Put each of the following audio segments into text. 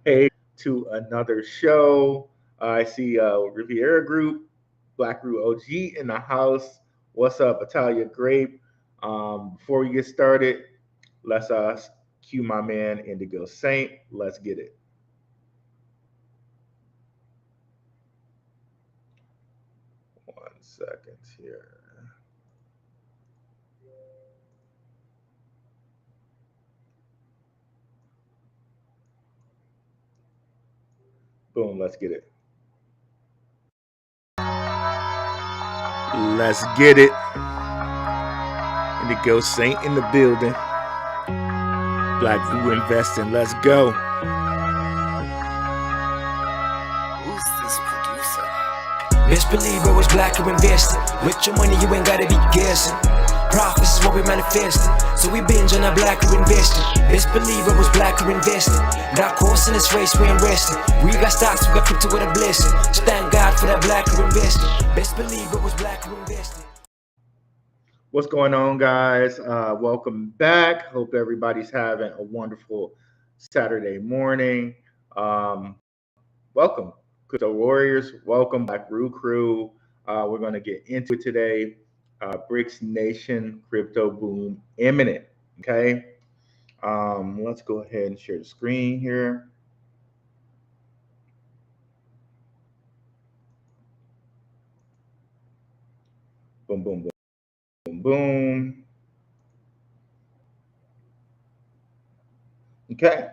Hey, to another show. I see Riviera Group, Blackrue OG in the house. What's up, Italia Grape? Before we get started, let's cue my man Indigo Saint. Let's get it. One second here. Boom, let's get it. Let's get it. Indigo Saint in the building. Blackrue investing. Let's go. Who's this producer? Best believe I was black or invested. With your money, you ain't gotta be guessing. Profits is what we manifested. So we binge on our black or invested. Best believe I was black or invested. That course in this race, we ain't resting. We got stocks, we got crypto with a blessing. So thank God for that black or invested. Best believe I was black or invested. What's going on, guys? Welcome back. Hope everybody's having a wonderful Saturday morning. Welcome, Crypto Warriors. Welcome, Blackrue crew. We're going to get into it today. BRICS Nation Crypto Boom Imminent. Okay. Let's go ahead and share the screen here. Boom, boom, boom, boom, boom. Okay.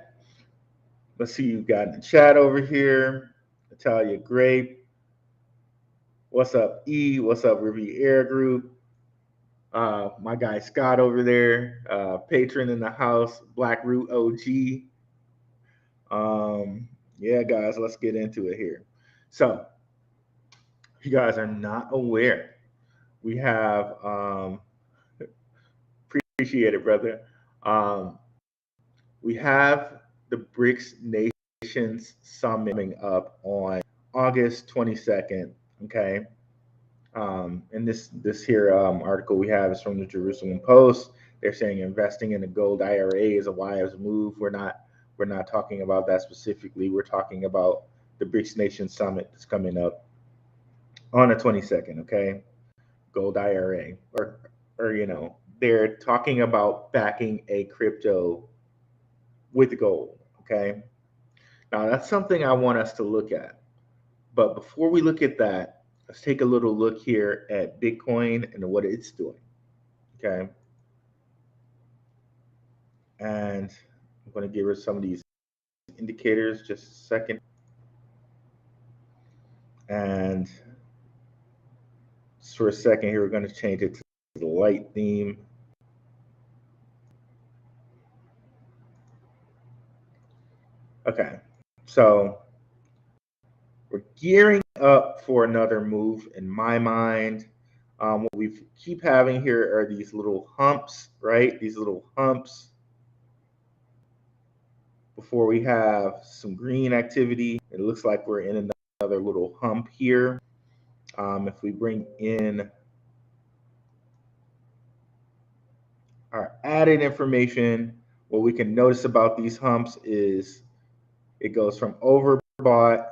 Let's see you got in the chat over here. Italia Grape. What's up, E? What's up, Riviera Group? My guy Scott over there, patron in the house, Blackrue OG. Yeah, guys, let's get into it here. So, if you guys are not aware, we have appreciate it, brother. Um, we have the BRICS Nations Summit coming up on August 22nd. Okay. And this here article we have is from the Jerusalem Post. They're saying investing in a gold IRA is a wise move. We're not talking about that specifically. We're talking about the BRICS Nation Summit that's coming up on the 22nd. Okay, gold IRA, or they're talking about backing a crypto with gold. Okay, now that's something I want us to look at. But before we look at that, let's take a little look here at Bitcoin and what it's doing. Okay. And I'm going to give her some of these indicators just a second. And just for a second here, we're going to change it to the light theme. Okay. So we're gearing up for another move in my mind. What we keep having here are these little humps, right? These little humps before we have some green activity. It looks like we're in another little hump here. If we bring in our added information, what we can notice about these humps is it goes from overbought,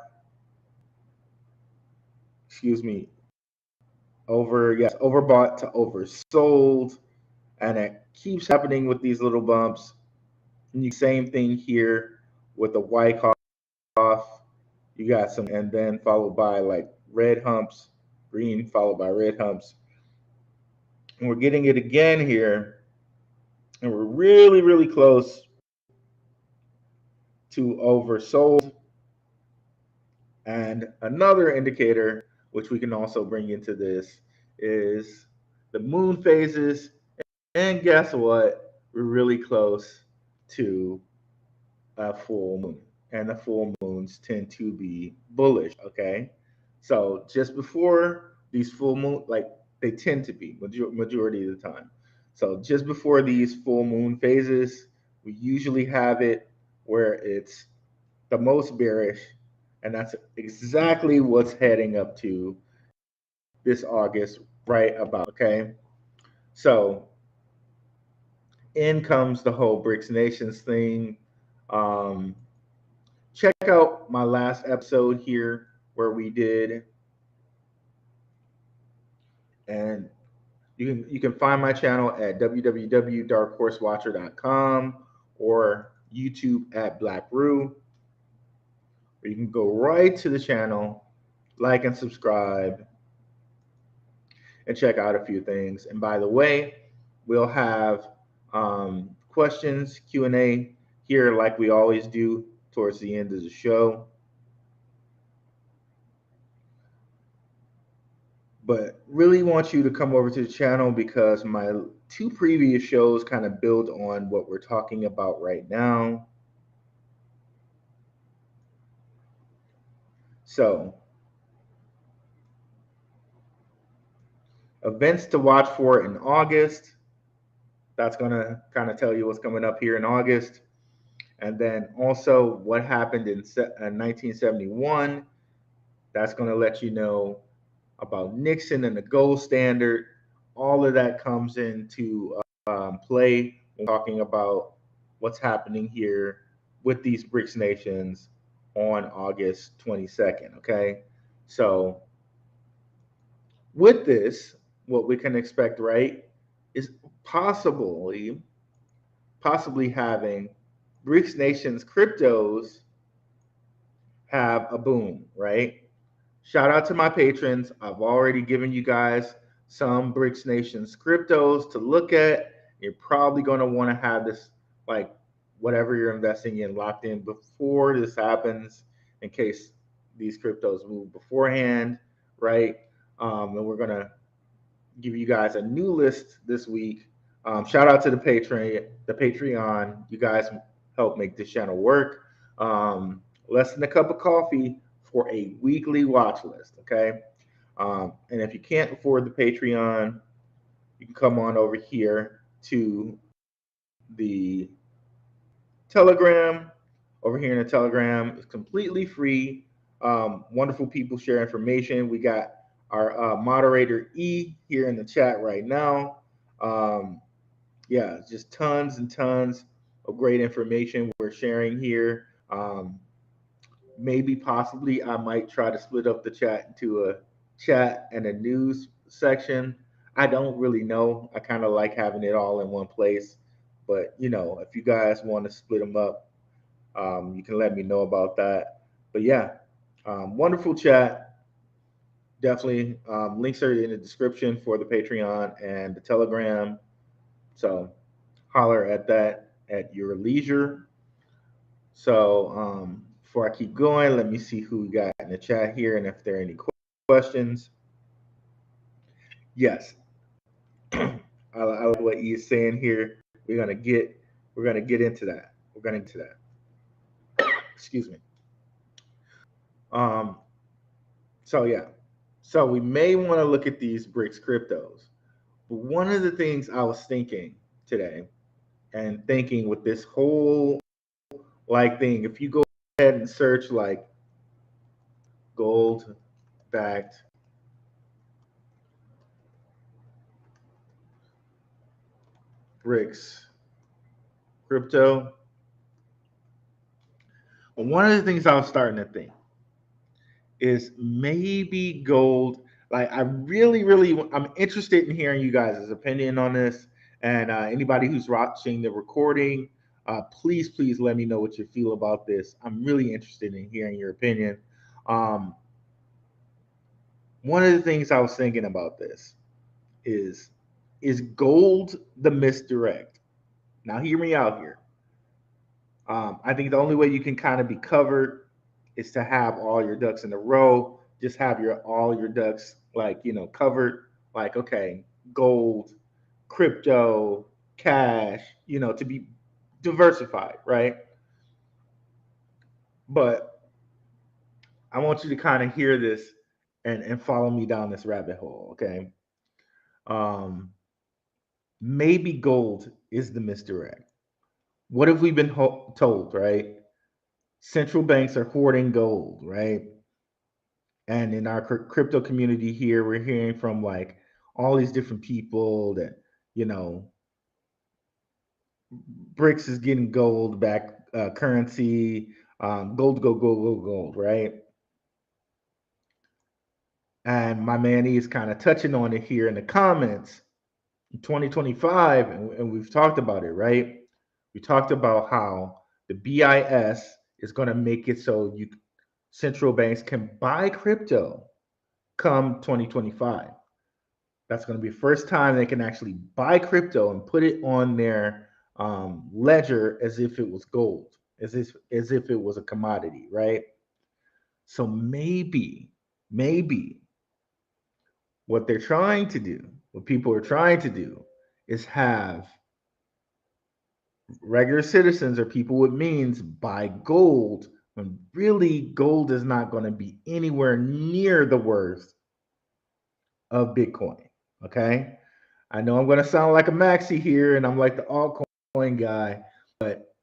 overbought to oversold, and it keeps happening with these little bumps. And same thing here with the Wyckoff. You got some, and then followed by like red humps, green followed by red humps. And we're getting it again here, and we're really, really close to oversold. And another indicator, which we can also bring into this, is the moon phases. And guess what? We're really close to a full moon. And the full moons tend to be bullish. Okay. So just before these full moon, like they tend to be majority of the time. So just before these full moon phases, we usually have it where it's the most bearish, and that's exactly what's heading up to this August, right about. Okay, so in comes the whole BRICS Nations thing. check out my last episode here where we did, and you can find my channel at www.darkhorsewatcher.com or YouTube at Blackrue. Or you can go right to the channel, like and subscribe, and check out a few things. And by the way, we'll have questions, Q&A here like we always do towards the end of the show. But really want you to come over to the channel because my 2 previous shows kind of build on what we're talking about right now. So, events to watch for in August. That's going to kind of tell you what's coming up here in August. And then also what happened in 1971. That's going to let you know about Nixon and the gold standard. All of that comes into play when talking about what's happening here with these BRICS nations on August 22nd. Okay, so with this, what we can expect, right, is possibly having BRICS nations cryptos have a boom, right? Shout out to my patrons. I've already given you guys some BRICS nations cryptos to look at. You're probably going to want to have this, like, whatever you're investing in, locked in before this happens, in case these cryptos move beforehand, right? And we're going to give you guys a new list this week. Shout out to the Patreon. You guys help make this channel work. Less than a cup of coffee for a weekly watch list, okay? And if you can't afford the Patreon, you can come on over here to the Telegram. Over here in the Telegram, it's completely free. Wonderful people share information. We got our moderator E here in the chat right now. Yeah, just tons and tons of great information we're sharing here. Maybe possibly I might try to split up the chat into a chat and a news section. I don't really know. I kind of like having it all in one place. But, you know, if you guys want to split them up, you can let me know about that. But yeah, wonderful chat. Definitely. Links are in the description for the Patreon and the Telegram. So holler at that at your leisure. So before I keep going, let me see who we got in the chat here and if there are any questions. Yes. I like what he's saying here. We're gonna get into that. We're gonna get to that. Excuse me. So yeah. So we may want to look at these BRICS cryptos. But one of the things I was thinking today and thinking with this whole like thing, if you go ahead and search like gold backed BRICS crypto, one of the things I was starting to think is maybe gold. Like I'm interested in hearing you guys' opinion on this. And anybody who's watching the recording, please let me know what you feel about this. I'm really interested in hearing your opinion. One of the things I was thinking about this is gold the misdirect? Now hear me out here. I think the only way you can kind of be covered is to have all your ducks in a row. Just have all your ducks covered. Like, okay, gold, crypto, cash, to be diversified, right? But I want you to kind of hear this and follow me down this rabbit hole, okay? Maybe gold is the misdirect. What have we been told, right? Central banks are hoarding gold, right? And in our crypto community here, we're hearing from like all these different people that, BRICS is getting gold back currency. Gold, right? And my man is kind of touching on it here in the comments. 2025, and we've talked about it, right? We talked about how the BIS is going to make it so you central banks can buy crypto come 2025. That's going to be the first time they can actually buy crypto and put it on their ledger as if it was gold, as if it was a commodity, right? So maybe what they're trying to do, what people are trying to do, is have regular citizens or people with means buy gold when really gold is not going to be anywhere near the worth of Bitcoin. Okay. I know I'm going to sound like a maxi here and I'm like the altcoin guy, but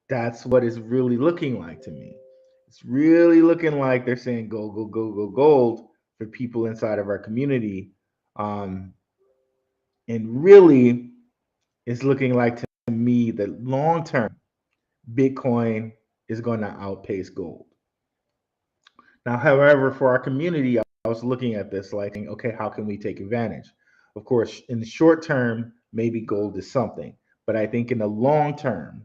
that's what it's really looking like to me. It's really looking like they're saying gold for people inside of our community. Um, and really, it's looking like to me that long term, Bitcoin is going to outpace gold. Now, however, for our community, I was looking at this like, okay, how can we take advantage? Of course, in the short term, maybe gold is something, but I think in the long term,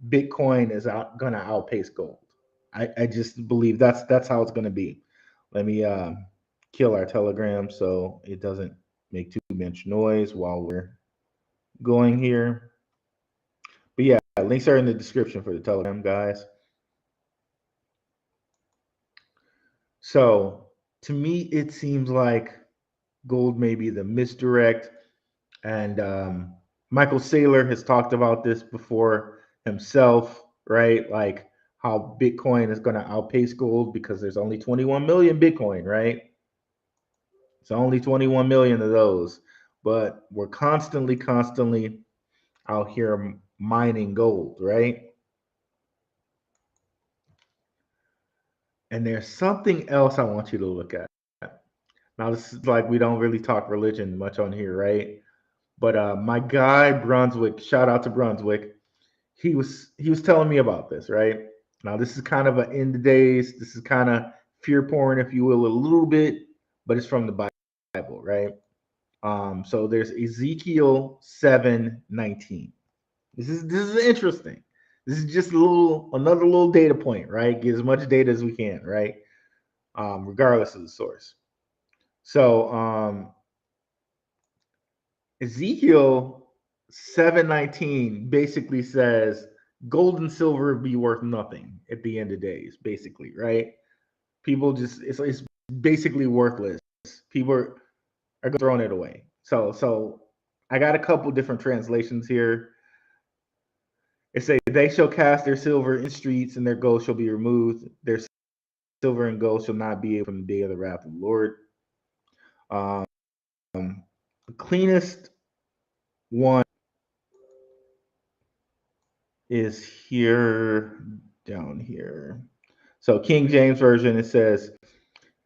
Bitcoin is going to outpace gold. I just believe that's how it's going to be. Let me kill our Telegram so it doesn't make too much noise while we're going here. But yeah, links are in the description for the Telegram, guys. So to me, it seems like gold may be the misdirect. And Michael Saylor has talked about this before himself, right? Like how Bitcoin is going to outpace gold because there's only 21 million Bitcoin, right? It's only 21 million of those. But we're constantly out here mining gold, right? And there's something else I want you to look at. Now, this is like we don't really talk religion much on here, right? But my guy Brunswick, shout out to Brunswick, he was telling me about this, right? Now, this is kind of an end of days. This is kind of fear porn, if you will, a little bit, but it's from the Bible, right? So there's Ezekiel 7:19. This is interesting. This is just another little data point, right? Get as much data as we can, right? Regardless of the source. So Ezekiel 7:19 basically says gold and silver be worth nothing at the end of days, basically, right? People just it's basically worthless. People are throwing it away. So I got a couple different translations here. It say they shall cast their silver in streets and their gold shall be removed. Their silver and gold shall not be able from the day of the wrath of the Lord. Um, the cleanest one is here, down here. So King James Version, it says,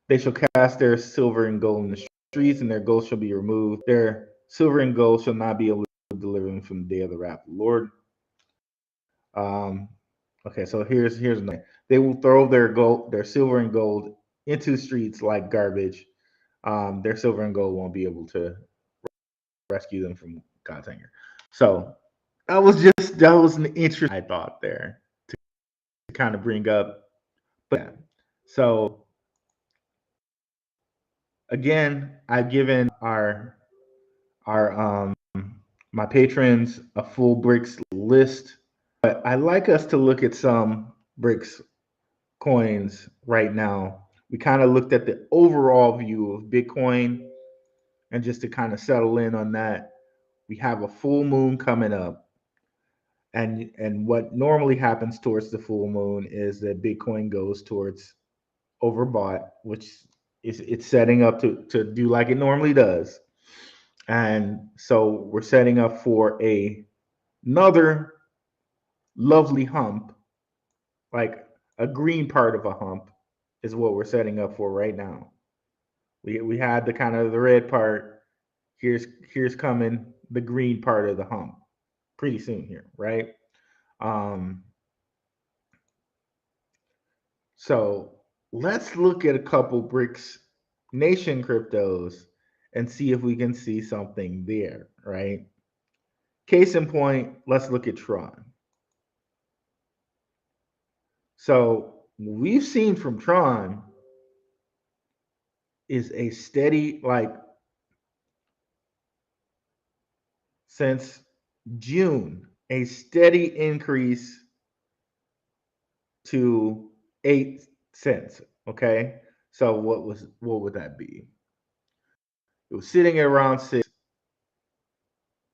they shall cast their silver and gold in the streets, and their gold shall be removed. Their silver and gold shall not be able to deliver them from the day of the wrath of the Lord. Okay, so here's another. They will throw their silver and gold into streets like garbage. Their silver and gold won't be able to rescue them from God's anger. So that was an interesting I thought there to kind of bring up. But yeah, so again, I've given our my patrons a full BRICS list, but I like us to look at some BRICS coins right now. We kind of looked at the overall view of Bitcoin, and just to kind of settle in on that, we have a full moon coming up. And what normally happens towards the full moon is that Bitcoin goes towards overbought, which is it's setting up to do like it normally does. And so we're setting up for another lovely hump, like a green part of a hump is what we're setting up for right now. We had the kind of the red part. Here's coming the green part of the hump pretty soon here, right? Um, So let's look at a couple BRICS nation cryptos and see if we can see something there, right? Case in point, let's look at Tron. So what we've seen from Tron is a steady, like since June, a steady increase to 8 cents. Okay. So what would that be? It was sitting at around 6,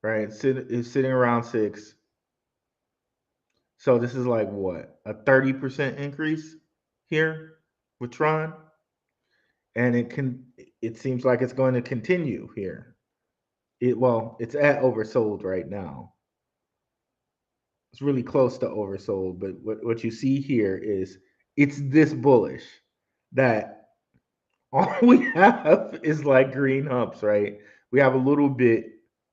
right? It's sitting around 6. So this is like what? A 30% increase here with Tron. And it seems like it's going to continue here. It's at oversold right now. It's really close to oversold, but what you see here is it's this bullish that all we have is like green humps, right? We have a little bit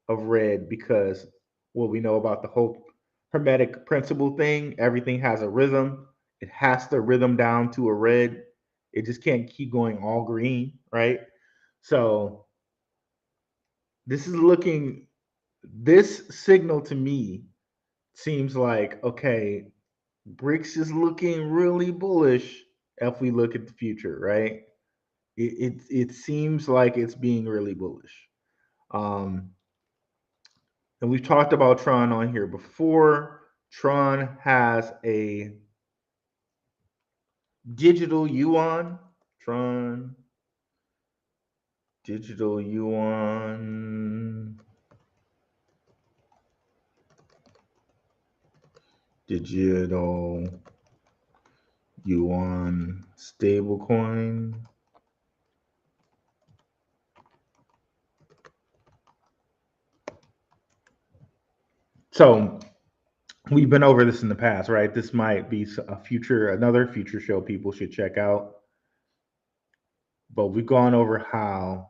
of red because what we know about the whole hermetic principle thing, everything has a rhythm. It has to rhythm down to a red. It just can't keep going all green, right? So this signal to me seems like, okay, BRICS is looking really bullish if we look at the future, right? It seems like it's being really bullish. Um, and we've talked about Tron on here before. Tron has a digital yuan. Tron digital yuan. Digital yuan stablecoin. So we've been over this in the past, right? This might be another future show people should check out. But we've gone over how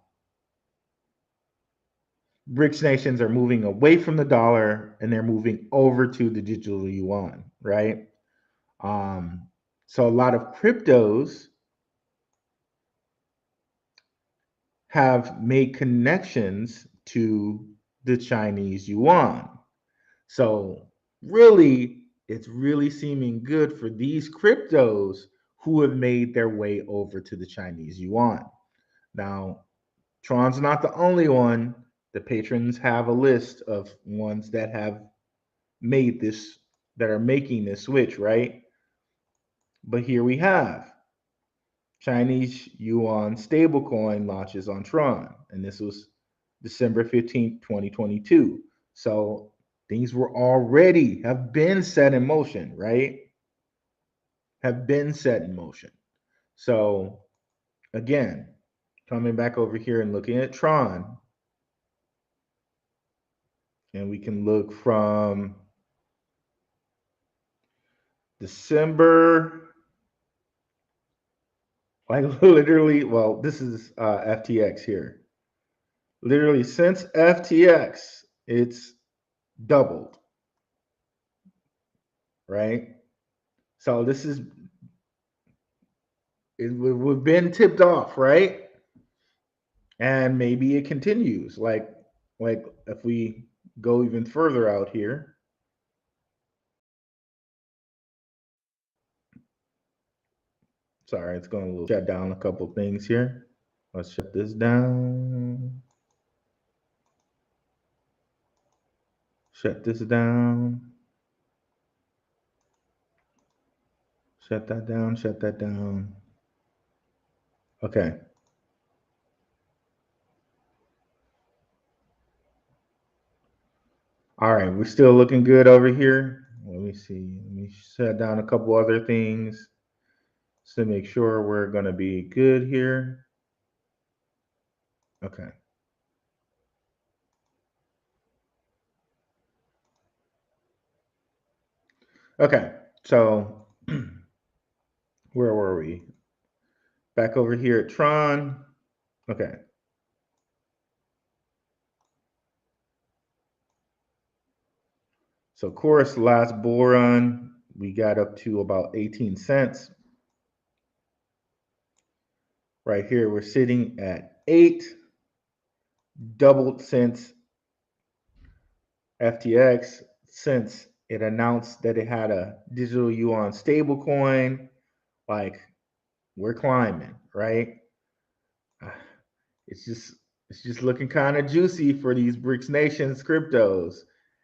BRICS nations are moving away from the dollar and they're moving over to the digital yuan, right? Um, so a lot of cryptos have made connections to the Chinese yuan. So really, it's really seeming good for these cryptos who have made their way over to the Chinese yuan. Now, Tron's not the only one. The patrons have a list of ones that have made this, that are making this switch, right? But here we have Chinese yuan stablecoin launches on Tron, and this was December 15th, 2022. So things have been set in motion, right? Have been set in motion. So again, coming back over here and looking at Tron, and we can look from December, like literally, well, this is FTX here. Literally since FTX, it's doubled, right? So we've been tipped off, right? And maybe it continues. Like if we go even further out here, sorry, it's going to shut down a couple things here. Let's shut this down. Shut this down. Shut that down. Shut that down. Okay. All right, we're still looking good over here. Let me see. Let me shut down a couple other things to make sure we're going to be good here. Okay. Okay. So where were we? Back over here at Tron. Okay. So, of course, last bull run, we got up to about 18 cents. Right here, we're sitting at 8, doubled since FTX, since it announced that it had a digital yuan stablecoin. Like, we're climbing, right? It's just it's just looking kind of juicy for these BRICS nations cryptos.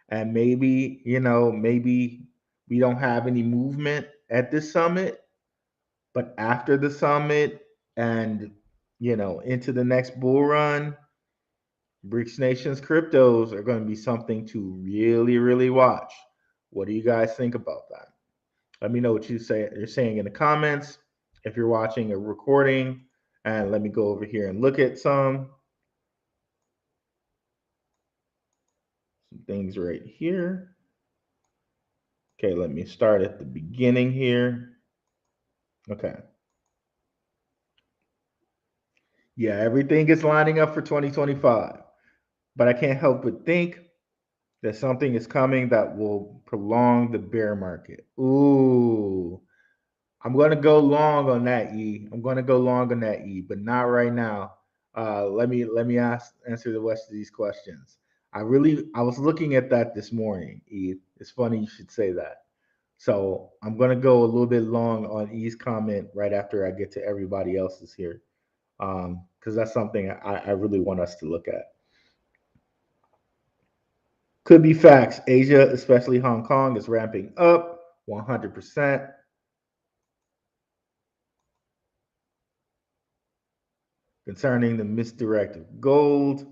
And maybe, maybe we don't have any movement at this summit, but after the summit and into the next bull run, BRICS nations cryptos are going to be something to really, really watch. What do you guys think about that? Let me know what you're saying in the comments. If you're watching a recording, and let me go over here and look at some things right here. Okay, let me start at the beginning here. Okay. Yeah, everything is lining up for 2025. But I can't help but think that something is coming that will prolong the bear market. Ooh, I'm going to go long on that, E. I'm going to go long on that, E, but not right now. Let me answer the rest of these questions. I was looking at that this morning, E. It's funny you should say that. So I'm going to go a little bit long on E's comment right after I get to everybody else's here, because that's something I really want us to look at. Could be facts. Asia, especially Hong Kong, is ramping up 100%. Concerning the misdirect of gold,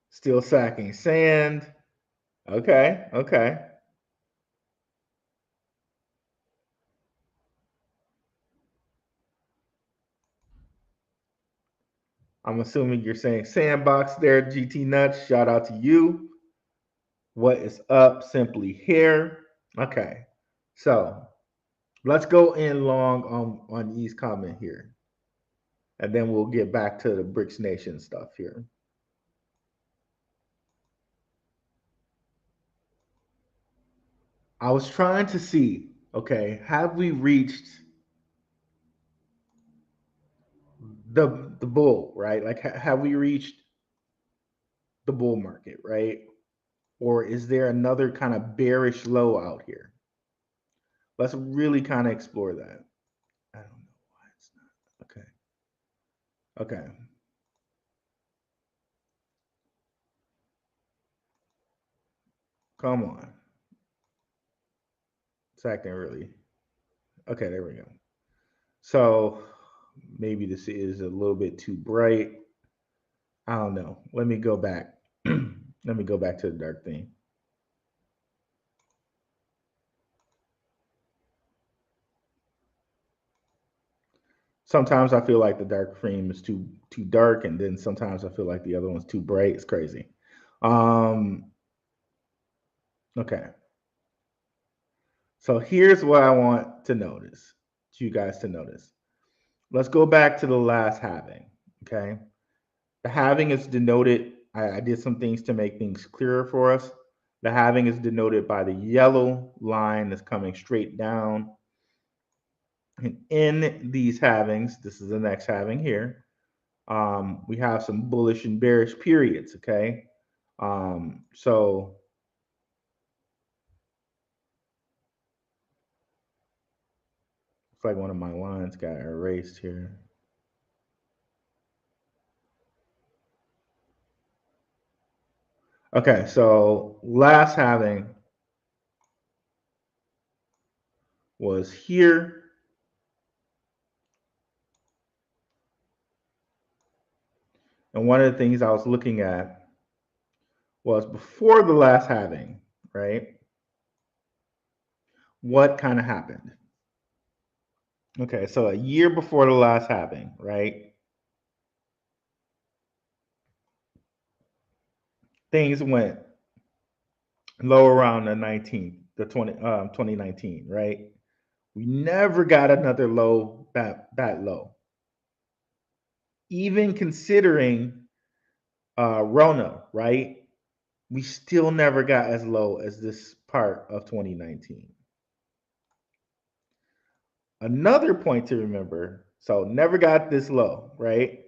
still sacking sand. Okay, okay. I'm assuming you're saying sandbox there, GT Nuts. Shout out to you. What is up, simply here? Okay, so let's go in long on E's comment here, and then we'll get back to the BRICS Nation stuff here. I was trying to see, okay, have we reached the bull, right? Like, have we reached the bull market, right? Or is there another kind of bearish low out here? Let's really kind of explore that. I don't know why it's not. Okay. Okay. Come on. It's acting really. Okay, there we go. So maybe this is a little bit too bright. I don't know. Let me go back. Let me go back to the dark theme. Sometimes I feel like the dark theme is too dark, and then sometimes I feel like the other one's too bright. It's crazy. Okay. So here's what I want to notice, to you guys to notice. Let's go back to the last halving. Okay. The halving is denoted. I did some things to make things clearer for us. The halving is denoted by the yellow line that's coming straight down. And in these halvings, this is the next halving here, we have some bullish and bearish periods. Okay. So it's like one of my lines got erased here. Okay, so last halving was here. And one of the things I was looking at was before the last halving, right? What kind of happened? Okay, so a year before the last halving, right? Things went low around the 19th, the 2019, right? We never got another low that low. Even considering Rona, right? We still never got as low as this part of 2019. Another point to remember, so never got this low, right?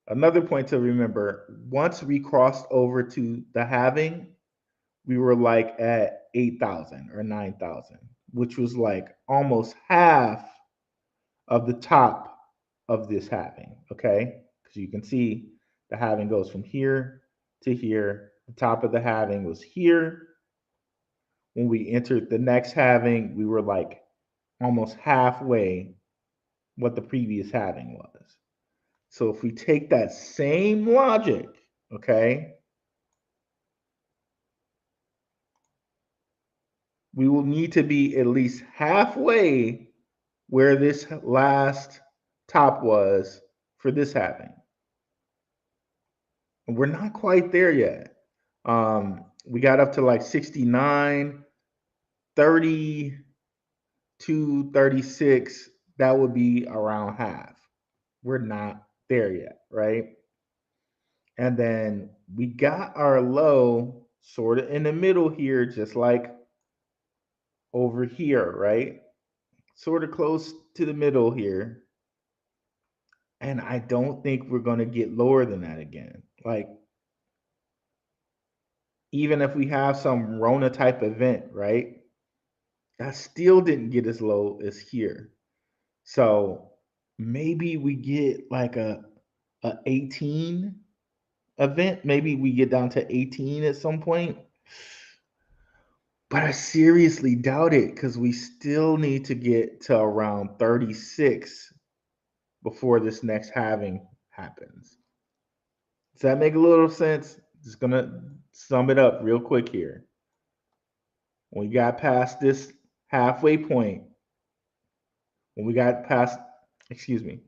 Another point to remember, once we crossed over to the halving, we were like at 8,000 or 9,000, which was like almost half of the top of this halving, okay? Because you can see the halving goes from here to here. The top of the halving was here. When we entered the next halving, we were like almost halfway what the previous halving was. So if we take that same logic, okay, we will need to be at least halfway where this last top was for this halving. And we're not quite there yet. We got up to like 69, 32, 36. That would be around half. We're not there yet, right? And then we got our low sort of in the middle here, just like over here, right? Sort of close to the middle here. And I don't think we're going to get lower than that again. Like, even if we have some Rona type event, right? That still didn't get as low as here. So maybe we get like a 18 event. Maybe we get down to 18 at some point. But I seriously doubt it because we still need to get to around 36 before this next halving happens. Does that make a little sense? Just gonna sum it up real quick here. When we got past this halfway point, when we got past, excuse me,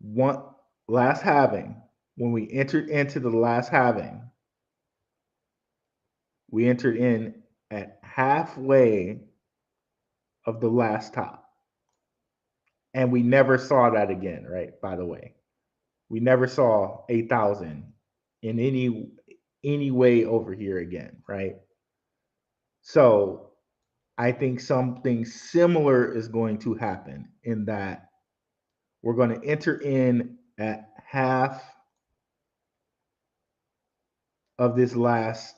one last halving, when we entered into the last halving, we entered in at halfway of the last top. And we never saw that again, right? By the way, we never saw 8,000 in any way over here again, right? So I think something similar is going to happen in that we're going to enter in at half of this last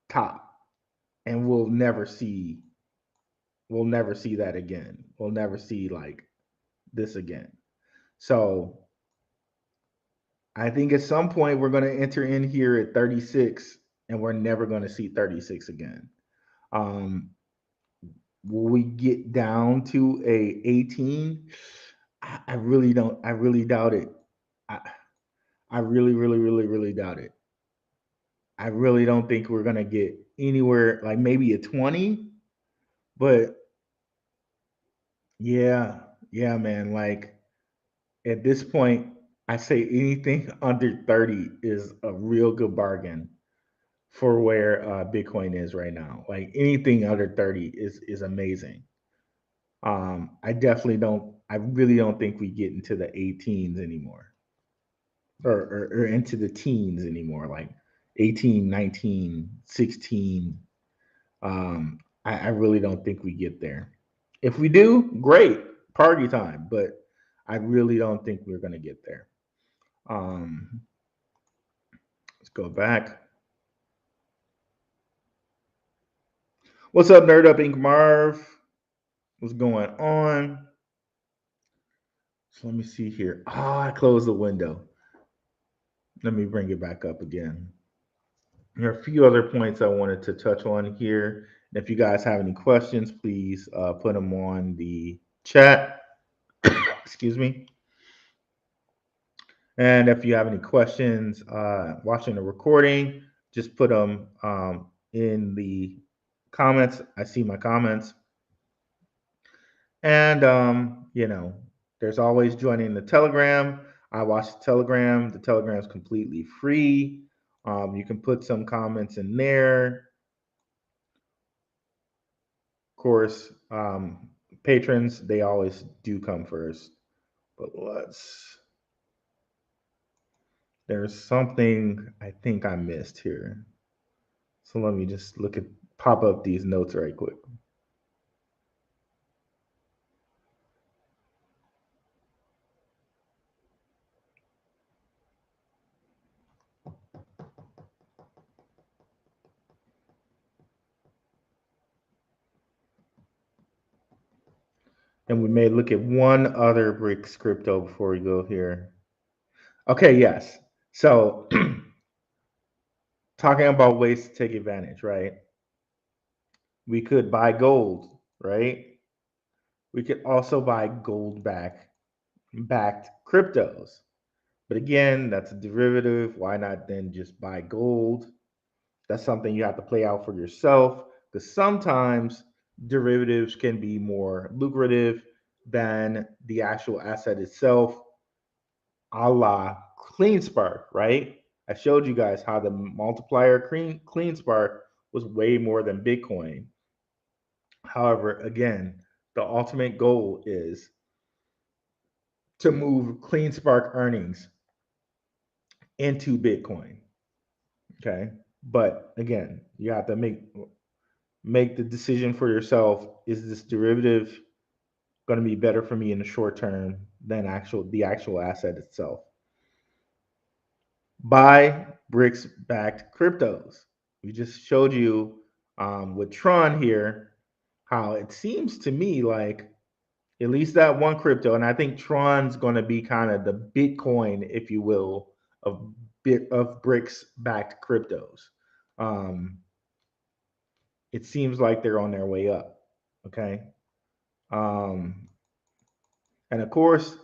top, and we'll never see that again. We'll never see like this again. So I think at some point we're going to enter in here at 36, and we're never going to see 36 again. Um, will we get down to a 18? I really don't. I really doubt it. I, I really, really, really, really doubt it. I really don't think we're going to get anywhere like maybe a 20, but yeah, yeah, man. Like at this point, I say anything under 30 is a real good bargain for where Bitcoin is right now. Like anything under 30 is amazing. I really don't think we get into the 18s anymore, or into the teens anymore, like 18, 19, 16. I really don't think we get there. If we do, great, party time, but I really don't think we're going to get there. Um, let's go back. What's up, Nerd Up Inc. Marv? What's going on? So let me see here. Oh, I closed the window. Let me bring it back up again. There are a few other points I wanted to touch on here. And if you guys have any questions, please put them on the chat. Excuse me. And if you have any questions watching the recording, just put them in the comments. I see my comments. And, there's always joining the Telegram. I watch the Telegram. The Telegram is completely free. You can put some comments in there. Of course, patrons, they always do come first. But there's something I think I missed here. So let me just pop up these notes right quick. And we may look at one other BRICS crypto before we go here. Okay, yes. So talking about ways to take advantage, right? We could buy gold, right? We could also buy gold backed cryptos. But again, that's a derivative. Why not then just buy gold? That's something you have to play out for yourself because sometimes derivatives can be more lucrative than the actual asset itself, a la CleanSpark, right? I showed you guys how the multiplier CleanSpark was way more than Bitcoin. However, again, the ultimate goal is to move CleanSpark earnings into Bitcoin. Okay. But again, you have to make the decision for yourself. Is this derivative going to be better for me in the short term than the actual asset itself? Buy BRICS backed cryptos. We just showed you with Tron here how it seems to me like at least that one crypto, and I think Tron's going to be kind of the Bitcoin, if you will, of BRICS backed cryptos. Um, it seems like they're on their way up. Okay. Um, and of course,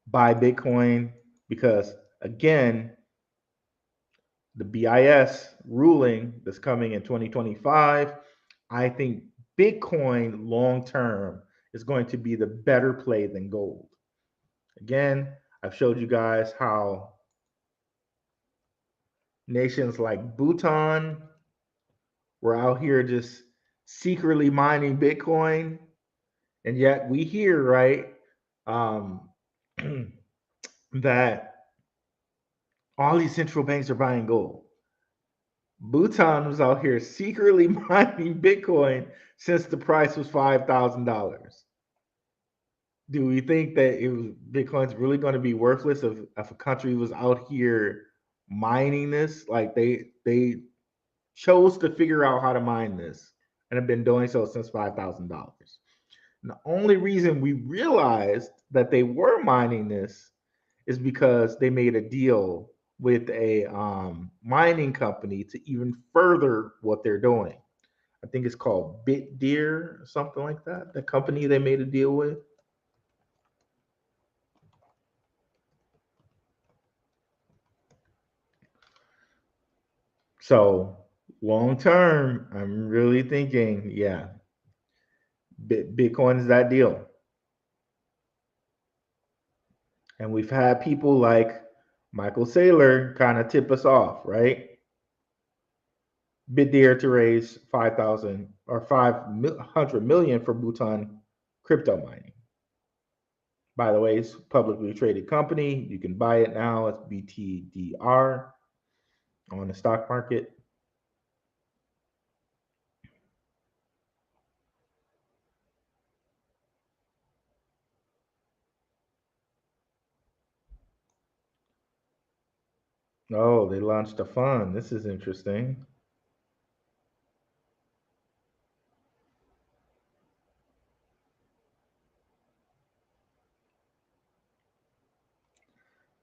buy Bitcoin because, again, the BIS ruling that's coming in 2025, I think Bitcoin long term is going to be the better play than gold. Again, I've showed you guys how nations like Bhutan were out here just secretly mining Bitcoin. And yet we hear, right, um, that all these central banks are buying gold. Bhutan was out here secretly mining Bitcoin since the price was $5,000. Do we think that Bitcoin's really going to be worthless if a country was out here mining this? Like they chose to figure out how to mine this and have been doing so since $5,000. The only reason we realized that they were mining this is because they made a deal with a mining company to even further what they're doing. I think it's called BitDeer or something like that. The company they made a deal with. So long term, I'm really thinking, yeah, Bitcoin is that deal. And we've had people like Michael Saylor kind of tip us off, right? BitDeer to raise 5,000 or 500 million for Bhutan crypto mining. By the way, it's a publicly traded company. You can buy it now. It's BTDR on the stock market. Oh, they launched a fund. This is interesting.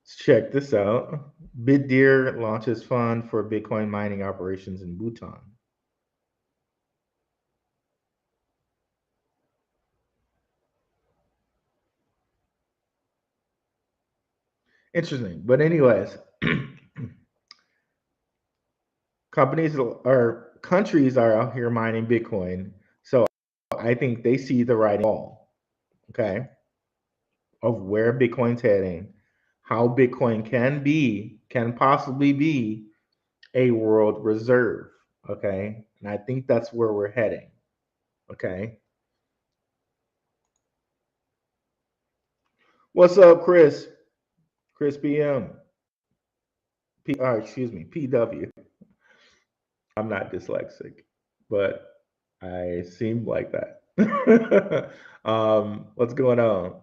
Let's check this out. BitDeer launches fund for Bitcoin mining operations in Bhutan. Interesting. But anyways, companies or countries are out here mining Bitcoin. So I think they see the writing on the wall, okay, of where Bitcoin's heading, how Bitcoin can possibly be a world reserve, okay? And I think that's where we're heading, okay? What's up, Chris? Chris PM. Excuse me, PW. I'm not dyslexic, but I seem like that. What's going on?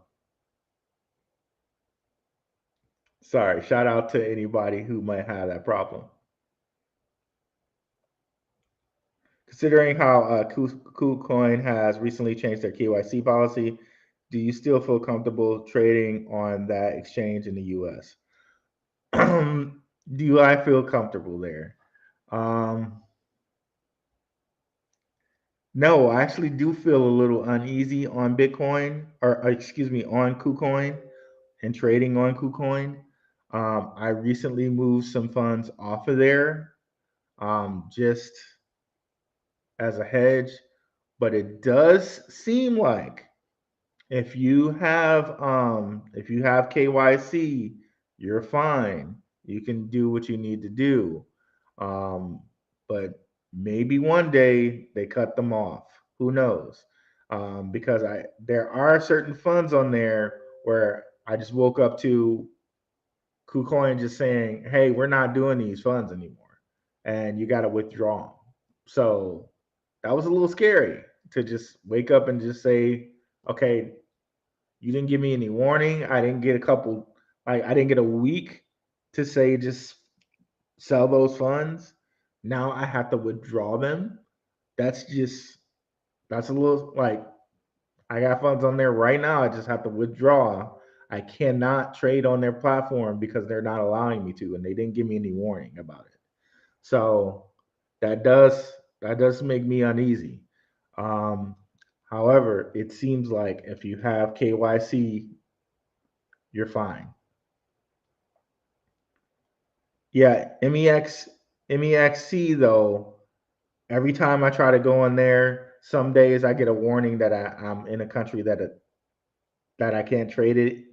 Sorry, shout out to anybody who might have that problem. Considering how KuCoin has recently changed their KYC policy, do you still feel comfortable trading on that exchange in the US? Do I feel comfortable there? Um, no, I actually do feel a little uneasy on Bitcoin, or excuse me, on KuCoin and trading on KuCoin. I recently moved some funds off of there, just as a hedge, but it does seem like if you have KYC, you're fine. You can do what you need to do. Um, but maybe one day they cut them off. Who knows? Because I there are certain funds on there where I just woke up to KuCoin just saying, "Hey, we're not doing these funds anymore, and you got to withdraw 'em." So that was a little scary to just wake up and just say, "Okay, you didn't give me any warning. I didn't get a couple, like I didn't get a week to say just sell those funds. Now I have to withdraw them. That's just that's a little like I got funds on there right now. I just have to withdraw. I cannot trade on their platform because they're not allowing me to, and they didn't give me any warning about it. So that does that does make me uneasy. Um, However, it seems like if you have KYC, you're fine. Yeah, MEXC though, every time I try to go in there, some days I get a warning that I'm in a country that I can't trade it.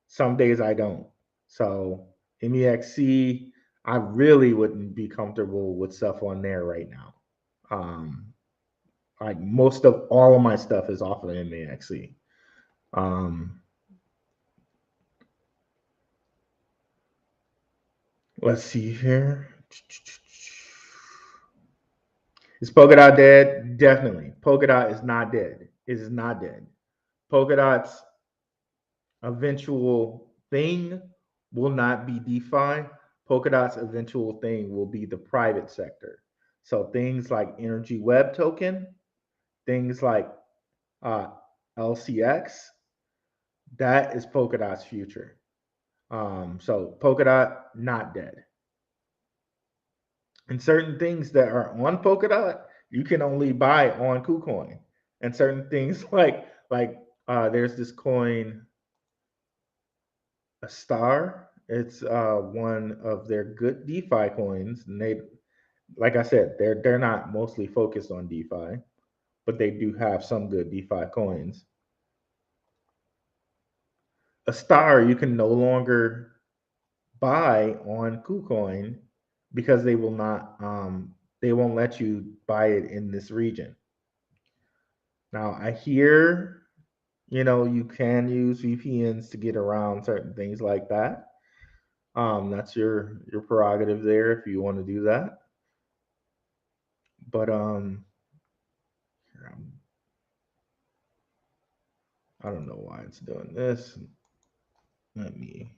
Some days I don't. So MEXC, I really wouldn't be comfortable with stuff on there right now. Um, like most of all of my stuff is off of MEXC. Um, let's see here. Is Polkadot dead? Definitely. Polkadot is not dead. It is not dead. Polkadot's eventual thing will not be DeFi. Polkadot's eventual thing will be the private sector. So things like Energy Web Token, things like uh, LCX, that is Polkadot's future. So Polkadot not dead. And certain things that are on Polkadot, you can only buy on KuCoin. And certain things like there's this coin, a star. It's one of their good DeFi coins, and they, like I said, they're not mostly focused on DeFi, but they do have some good DeFi coins. A star you can no longer buy on KuCoin because they won't let you buy it in this region. Now I hear, you can use VPNs to get around certain things like that. That's your prerogative there if you want to do that. But I don't know why it's doing this. Let me.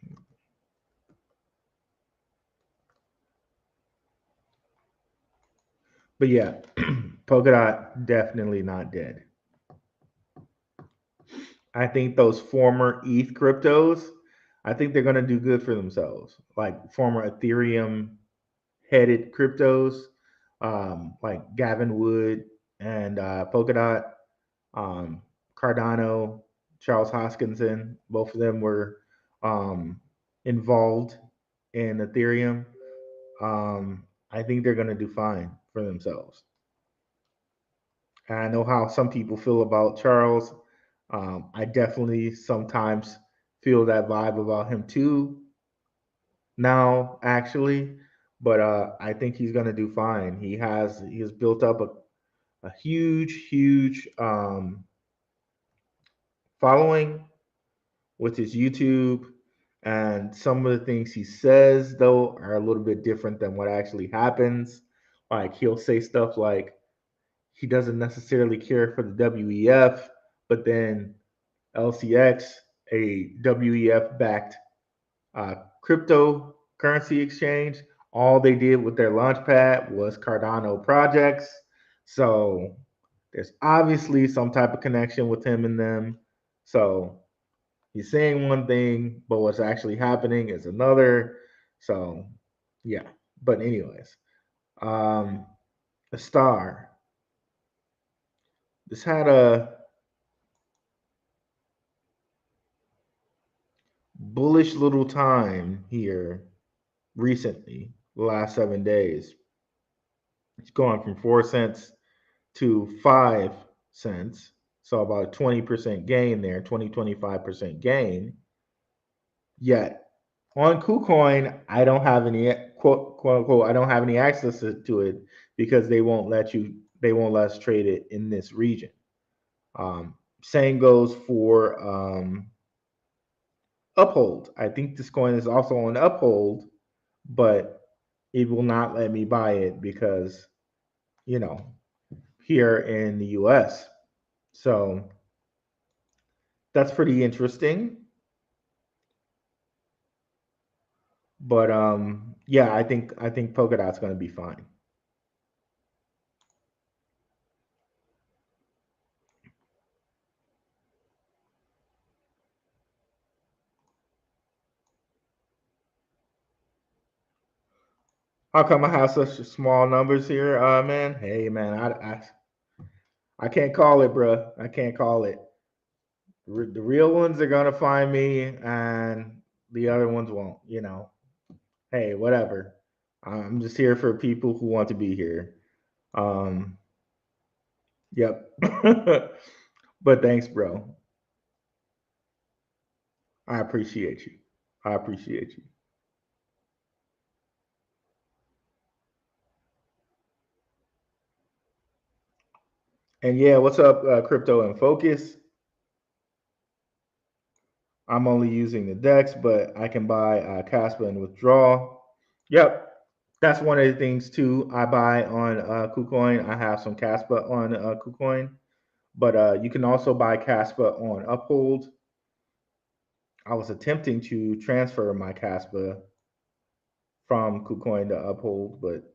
But yeah, Polkadot definitely not dead. I think those former ETH cryptos, I think they're going to do good for themselves. Like former Ethereum headed cryptos, like Gavin Wood and Polkadot, um, Cardano, Charles Hoskinson, both of them were um, involved in Ethereum. I think they're going to do fine for themselves. I know how some people feel about Charles. I definitely sometimes feel that vibe about him too now, actually. But I think he's going to do fine. He has built up a huge following with his YouTube, and some of the things he says though are a little bit different than what actually happens. Like he'll say stuff like he doesn't necessarily care for the WEF, but then LCX, a WEF backed cryptocurrency exchange, all they did with their launchpad was Cardano projects. So there's obviously some type of connection with him and them. So he's saying one thing, but what's actually happening is another. So yeah. But anyways, um, the star. This had a bullish little time here recently, the last 7 days. It's going from 4 cents to 5 cents. So about a 20% gain there, 25% gain. Yet on KuCoin, I don't have any quote unquote, I don't have any access to it because they won't let us trade it in this region. Same goes for Uphold. I think this coin is also on Uphold, but it will not let me buy it because, you know, here in the US. So that's pretty interesting. But yeah, I think Polkadot's going to be fine. How come I have such small numbers here, man? Hey, man, I can't call it, bro. I can't call it. The real ones are gonna find me, and the other ones won't. Hey, whatever. I'm just here for people who want to be here. Um, yep. But thanks, bro. I appreciate you. I appreciate you. And yeah, what's up, Crypto in Focus? I'm only using the DEX, but I can buy Caspa and withdraw. Yep, that's one of the things too. I buy on KuCoin. I have some Caspa on KuCoin, but you can also buy Caspa on Uphold. I was attempting to transfer my Caspa from KuCoin to Uphold, but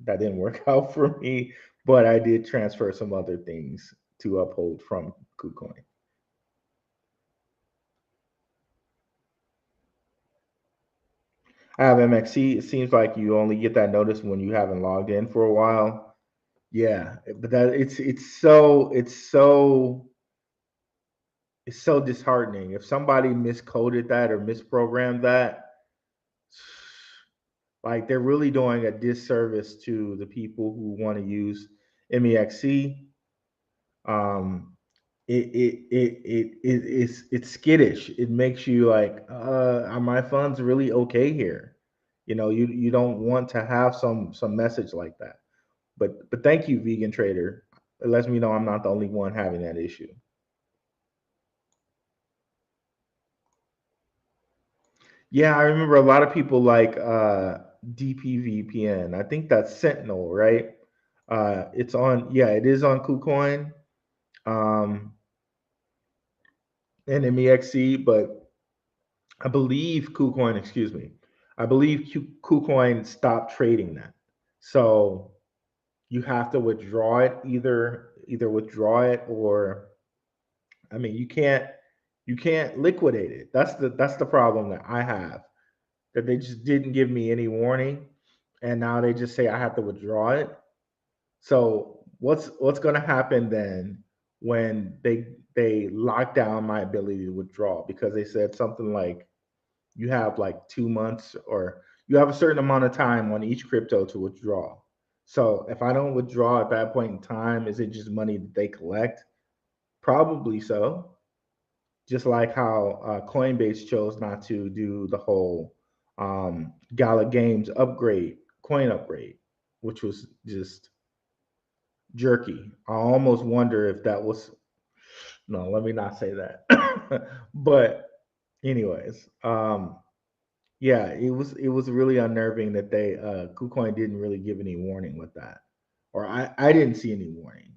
that didn't work out for me. But I did transfer some other things to Uphold from KuCoin. I have MXC. It seems like you only get that notice when you haven't logged in for a while. Yeah, but that it's so disheartening. If somebody miscoded that or misprogrammed that, like they're really doing a disservice to the people who want to use MEXC. Um, it's skittish. It makes you like, are my funds really okay here? You don't want to have some message like that. But thank you, vegan trader. It lets me know I'm not the only one having that issue. Yeah, I remember a lot of people like DPVPN. I think that's Sentinel, right? It's on, yeah, it is on KuCoin um, and MEXC, but I believe KuCoin, excuse me, I believe KuCoin stopped trading that. So you have to withdraw it, either withdraw it or, I mean, you can't liquidate it. That's the problem that I have. That they just didn't give me any warning, and now they just say I have to withdraw it. So what's going to happen then when they lock down my ability to withdraw because they said something like you have like 2 months or you have a certain amount of time on each crypto to withdraw. So if I don't withdraw at that point in time, is it just money that they collect? Probably so. Just like how Coinbase chose not to do the whole Gala Games upgrade, coin upgrade, which was just jerky. I almost wonder if that was, no, let me not say that. But anyways, yeah, it was really unnerving that they KuCoin didn't really give any warning with that, or I didn't see any warning.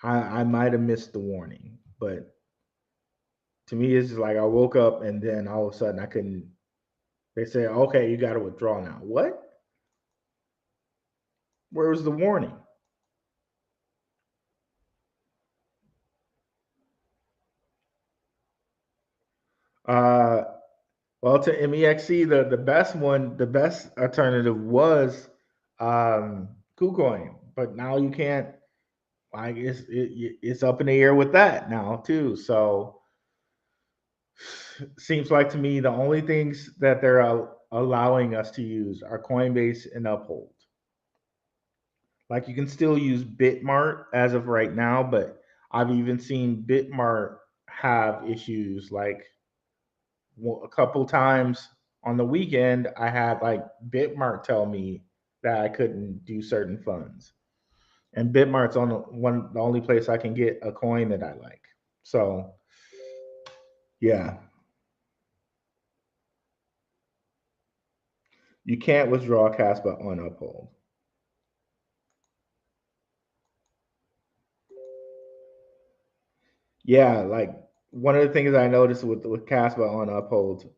I might have missed the warning, but to me it's just like I woke up and then all of a sudden I couldn't. They say, okay, you got to withdraw now. What? Where was the warning? Uh, well, to MEXC, the best alternative was KuCoin, but now you can't. I guess it's up in the air with that now too. So seems like to me the only things that they're allowing us to use are Coinbase and Uphold. Like you can still use Bitmart as of right now, but I've even seen Bitmart have issues. Like a couple times on the weekend, I had like Bitmart tell me that I couldn't do certain funds, and Bitmart's on the only place I can get a coin that I like. So yeah, you can't withdraw Caspa on Uphold. Yeah, like one of the things I noticed with Caspa on Uphold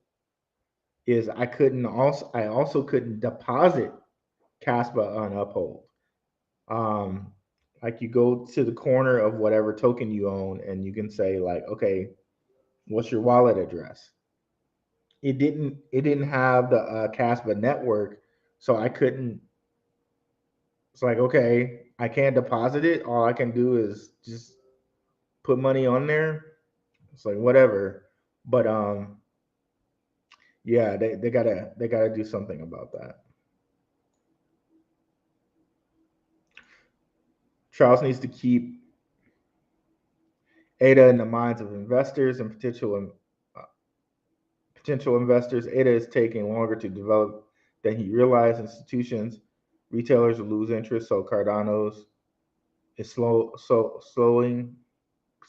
is I also couldn't deposit Caspa on Uphold. Um, like you go to the corner of whatever token you own, and you can say like, okay, what's your wallet address? It didn't have the Caspa network, so I couldn't. It's like, okay, I can't deposit it. All I can do is just put money on there. It's like whatever. But yeah, they gotta do something about that. Charles needs to keep ADA in the minds of investors and uh, potential investors. ADA is taking longer to develop than he realized. Institutions, retailers will lose interest. So Cardano's is slow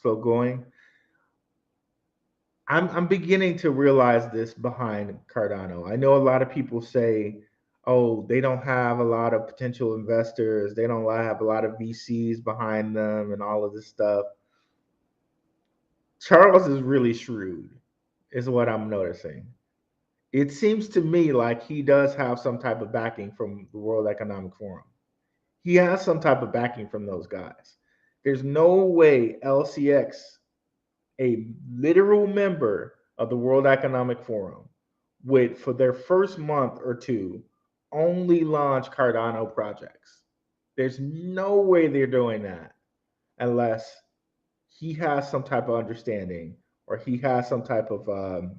going. I'm beginning to realize this behind Cardano. I know a lot of people say, "Oh, they don't have a lot of potential investors. They don't have a lot of VCs behind them, and all of this stuff." Charles is really shrewd, is what I'm noticing. It seems to me like he does have some type of backing from the World Economic Forum. He has some type of backing from those guys. There's no way LCX, a literal member of the World Economic Forum, would, for their first month or two, only launch Cardano projects. There's no way they're doing that unless he has some type of understanding or he has some type of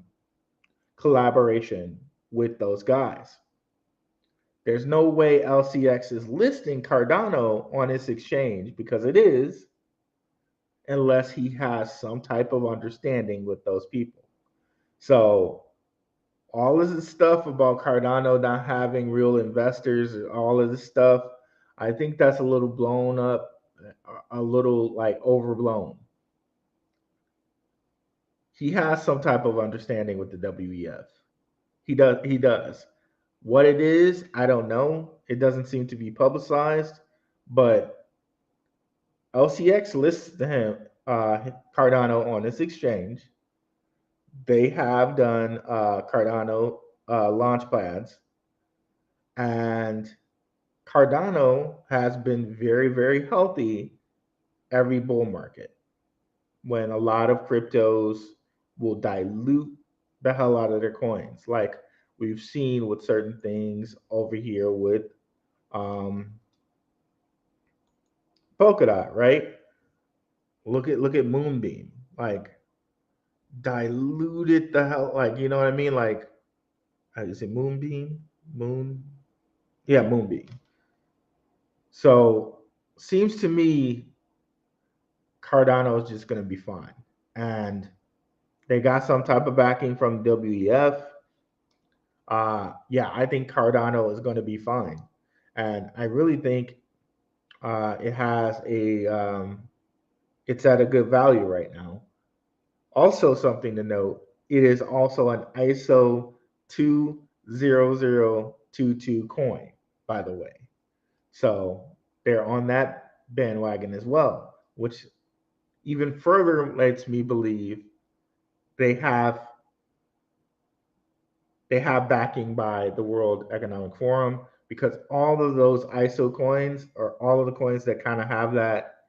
collaboration with those guys. There's no way LCX is listing Cardano on its exchange, because it is, unless he has some type of understanding with those people. So all of this stuff about Cardano not having real investors, all of this stuff, I think that's a little blown up, a little like overblown. He has some type of understanding with the WEF. He does. He does. What it is, I don't know. It doesn't seem to be publicized, but LCX lists him, Cardano on this exchange. They have done Cardano launch pads, and Cardano has been very, very healthy every bull market, when a lot of cryptos will dilute the hell out of their coins. Like we've seen with certain things over here with um, Polkadot, right? Look at Moonbeam, like diluted the hell, like you know what I mean? Like, how do you say Moonbeam? Moon, yeah, Moonbeam. So seems to me Cardano is just going to be fine, and they got some type of backing from WEF. Yeah, I think Cardano is going to be fine, and I really think it has a it's at a good value right now. Also, something to note: it is also an ISO 20022 coin, by the way. So they're on that bandwagon as well, which even further lets me believe they have they have backing by the World Economic Forum, because all of those ISO coins, or all of the coins that kind of have that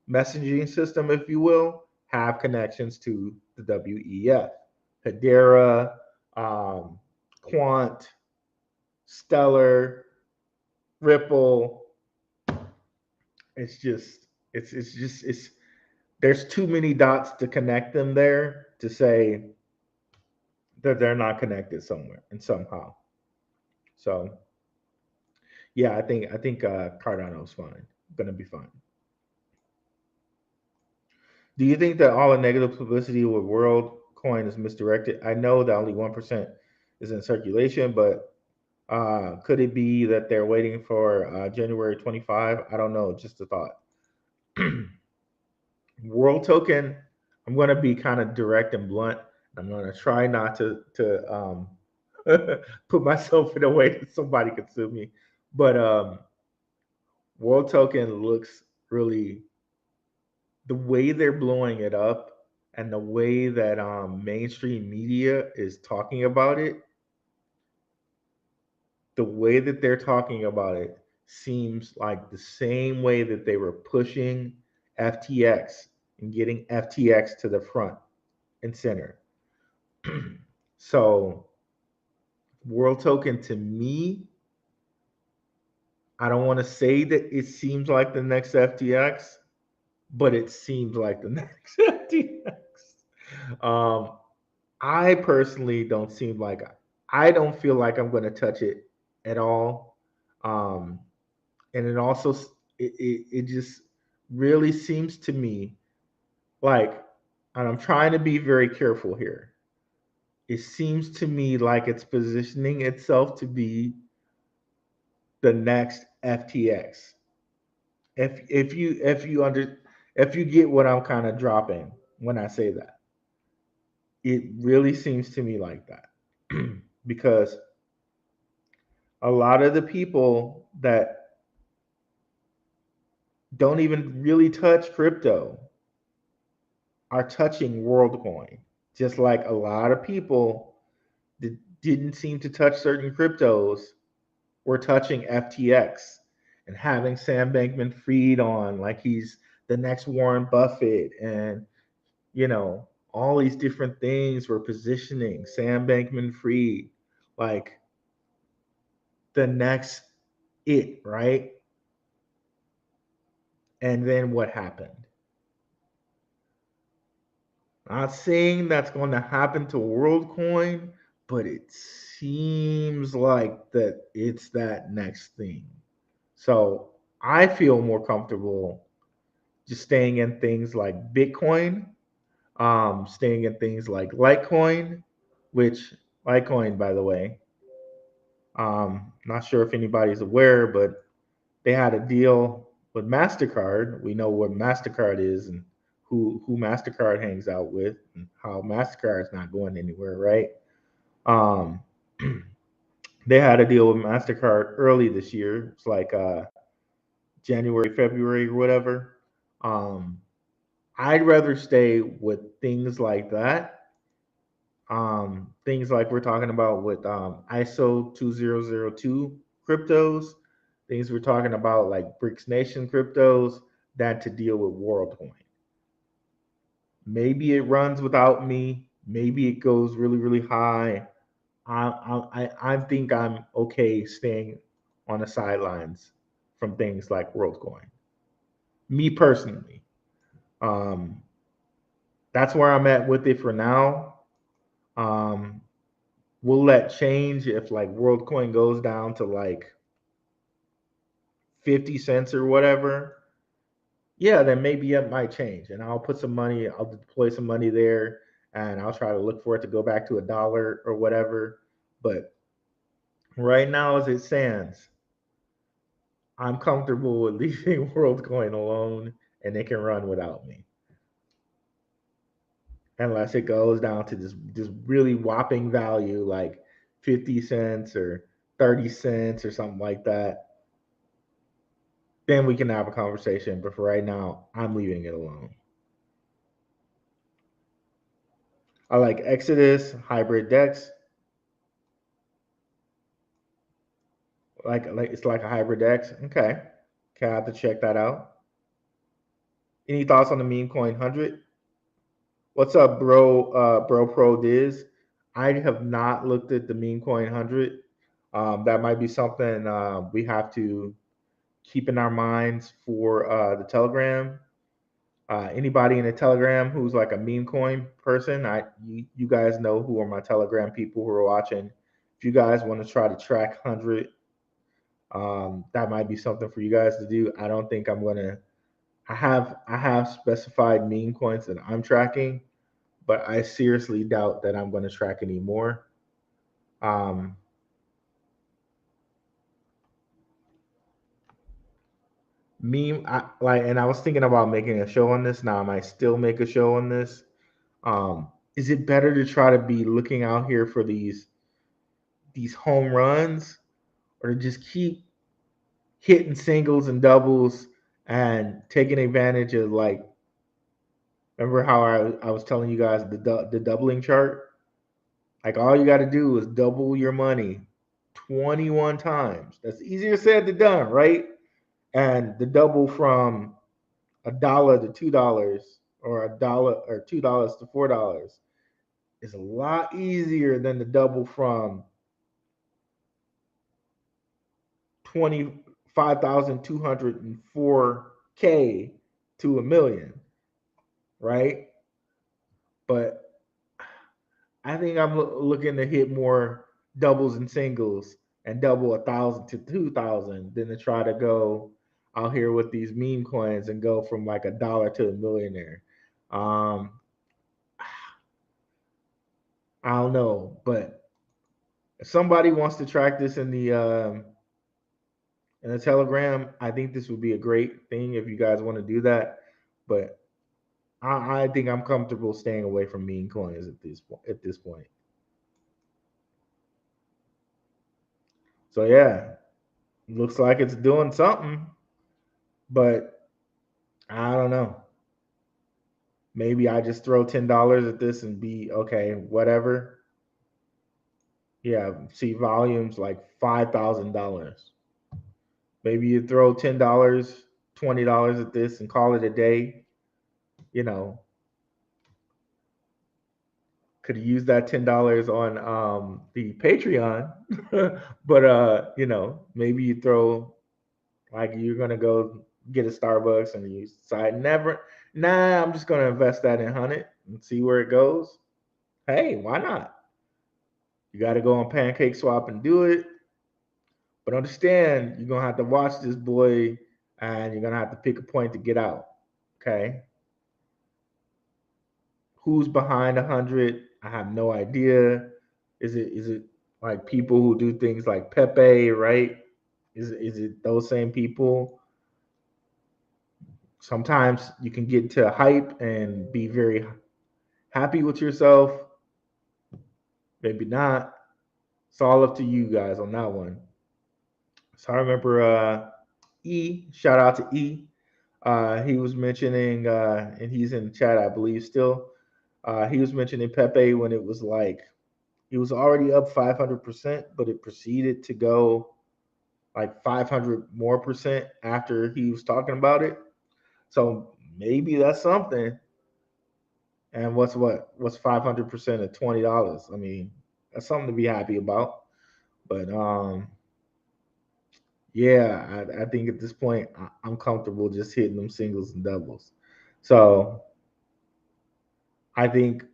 messaging system, if you will, have connections to the WEF Hedera, Quant, Stellar, Ripple. It's just it's there's too many dots to connect them there to say that they're not connected somewhere and somehow. So yeah, I think Cardano's fine. Gonna be fine. Do you think that all the negative publicity with WorldCoin is misdirected? I know that only 1% is in circulation, but could it be that they're waiting for January 25? I don't know. Just a thought. World token. I'm going to be kind of direct and blunt. I'm going to try not to put myself in a way that somebody could sue me. But World token looks really, the way they're blowing it up and the way that mainstream media is talking about it, the way that they're talking about it seems like the same way that they were pushing FTX and getting FTX to the front and center. So, World Token to me, I don't want to say that it seems like the next FTX, but it seems like the next FTX. I personally don't seem like I don't feel like I'm going to touch it at all. Um, and it also it just really seems to me like, and I'm trying to be very careful here. It seems to me like it's positioning itself to be the next FTX. If you get what I'm kind of dropping when I say that, it really seems to me like that because a lot of the people that don't even really touch crypto are touching WorldCoin, just like a lot of people that didn't seem to touch certain cryptos were touching FTX and having Sam Bankman-Fried on like he's the next Warren Buffett, and all these different things were positioning Sam Bankman-Fried like the next it, right? And then what happened? Not saying that's going to happen to WorldCoin, but it seems like that it's that next thing. So I feel more comfortable just staying in things like Bitcoin, staying in things like Litecoin, which Litecoin, by the way, not sure if anybody's aware, but they had a deal with MasterCard. We know what MasterCard is and who MasterCard hangs out with and how MasterCard's not going anywhere, right? Um, they had a deal with MasterCard early this year. It's like January, February, or whatever. Um, I'd rather stay with things like that. Things like we're talking about with ISO 2002 cryptos, things we're talking about like BRICS Nation cryptos, than to deal with WorldCoin. Maybe it runs without me. Maybe it goes really, really high. I think I'm okay staying on the sidelines from things like WorldCoin. Me personally, um, that's where I'm at with it for now. Um, will that change if like WorldCoin goes down to like 50 cents or whatever? Yeah, then maybe it might change, and I'll put some money. I'll deploy some money there, and I'll try to look for it to go back to $1 or whatever. But right now, as it stands, I'm comfortable with leaving WorldCoin alone, and it can run without me, unless it goes down to this really whopping value like 50 cents or 30 cents or something like that. Then we can have a conversation. But for right now, I'm leaving it alone. I like Exodus, Hybrid Dex. Like it's like a hybrid Dex. Okay. Okay, I have to check that out. Any thoughts on the meme coin 100? What's up, bro? Bro Pro Diz. I have not looked at the meme coin 100. That might be something we have to keep in our minds for the Telegram. Anybody in the Telegram who's like a meme coin person, you guys know who are my Telegram people who are watching. If you guys want to try to track 100, that might be something for you guys to do. I don't think I'm gonna. I have specified meme coins that I'm tracking, but I seriously doubt that I'm going to track any more. Um, and I was thinking about making a show on this. Now I might still make a show on this. Is it better to try to be looking out here for these home runs, or to just keep hitting singles and doubles and taking advantage of, like, remember how I was telling you guys the doubling chart? Like, all you got to do is double your money 21 times. That's easier said than done, right? And the double from $1 to $2, or $2 to $4 is a lot easier than the double from 25,204K to a million, right? But I think I'm looking to hit more doubles and singles and double 1,000 to 2,000 than to try to go out here with these meme coins and go from like $1 to a millionaire. Um, I don't know, but if somebody wants to track this in the Telegram, I think this would be a great thing if you guys want to do that. But I think I'm comfortable staying away from meme coins at this point. So yeah, looks like it's doing something, but I don't know. Maybe I just throw $10 at this and be okay, whatever. Yeah, see volumes like $5,000. Maybe you throw $10, $20 at this and call it a day. You know, could use that $10 on the Patreon, but maybe you throw, like, you're gonna go get a Starbucks and you decide never, nah, I'm just gonna invest that in 100 and see where it goes. Hey, why not? You got to go on Pancake Swap and do it, but understand you're gonna have to watch this boy, and you're gonna have to pick a point to get out. Okay, who's behind 100? I have no idea. Is it like people who do things like Pepe, right? Is it those same people? Sometimes you can get to hype and be very happy with yourself. Maybe not. It's all up to you guys on that one. So I remember shout out to E. He was mentioning, and he's in the chat, I believe, still. He was mentioning Pepe when it was like, he was already up 500%, but it proceeded to go like 500 more percent after he was talking about it. So maybe that's something. And what's 500% of $20? I mean, that's something to be happy about. But yeah, I think at this point I'm comfortable just hitting them singles and doubles. So I think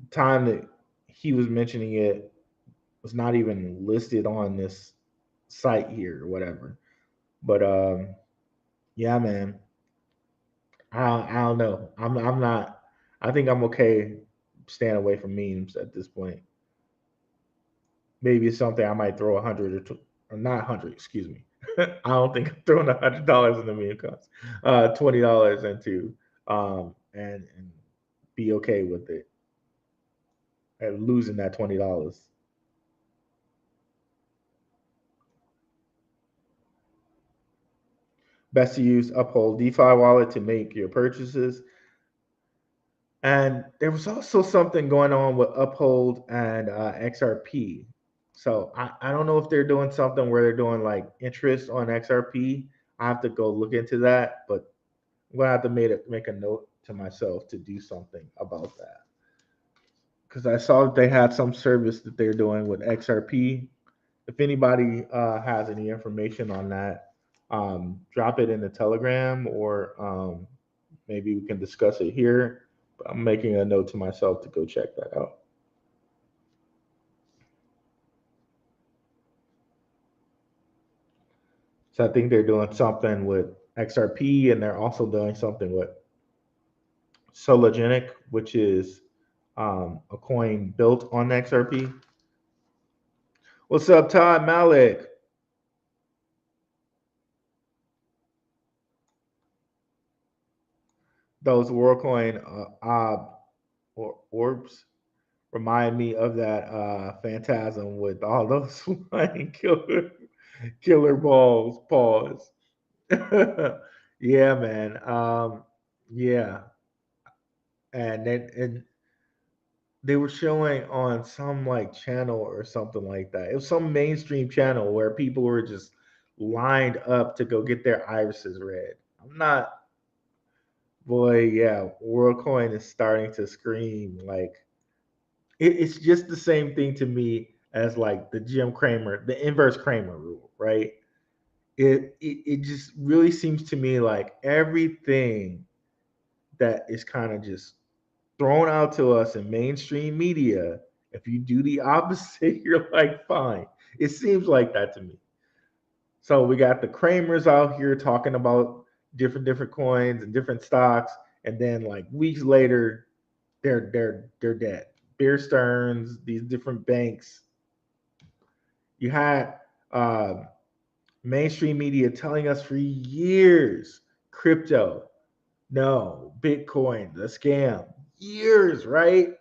the time that he was mentioning it was not even listed on this site here or whatever. But yeah, man, I don't know. I'm not. I think I'm okay staying away from memes at this point. Maybe it's something I might throw 100 or not 100. Excuse me. I don't think I'm throwing $100 in the meme cost. $20 into and be okay with it and losing that $20. Best to use Uphold DeFi wallet to make your purchases. And there was also something going on with Uphold and XRP. So I don't know if they're doing something where they're doing like interest on XRP. I have to go look into that, but I'm gonna have to make a note to myself to do something about that. because I saw that they had some service that they're doing with XRP. If anybody has any information on that, drop it in the Telegram, or maybe we can discuss it here. But I'm making a note to myself to go check that out. So I think they're doing something with XRP, and they're also doing something with Sologenic, which is a coin built on XRP. What's up, Todd Malik? Those WorldCoin orbs remind me of that phantasm with all those flying killer balls. Pause. Yeah, man. Yeah, and they were showing on some like channel or something like that. It was some mainstream channel where people were just lined up to go get their irises read. I'm not, boy, yeah, WorldCoin is starting to scream like it's just the same thing to me as like the Jim Cramer, the inverse Cramer rule, right? It just really seems to me like everything that is kind of just thrown out to us in mainstream media, if you do the opposite, you're like, fine. It seems like that to me. So we got the Kramers out here talking about different coins and different stocks, and then like weeks later, they're dead. Bear Stearns, these different banks. You had mainstream media telling us for years, crypto, no, Bitcoin, the scam, years, right?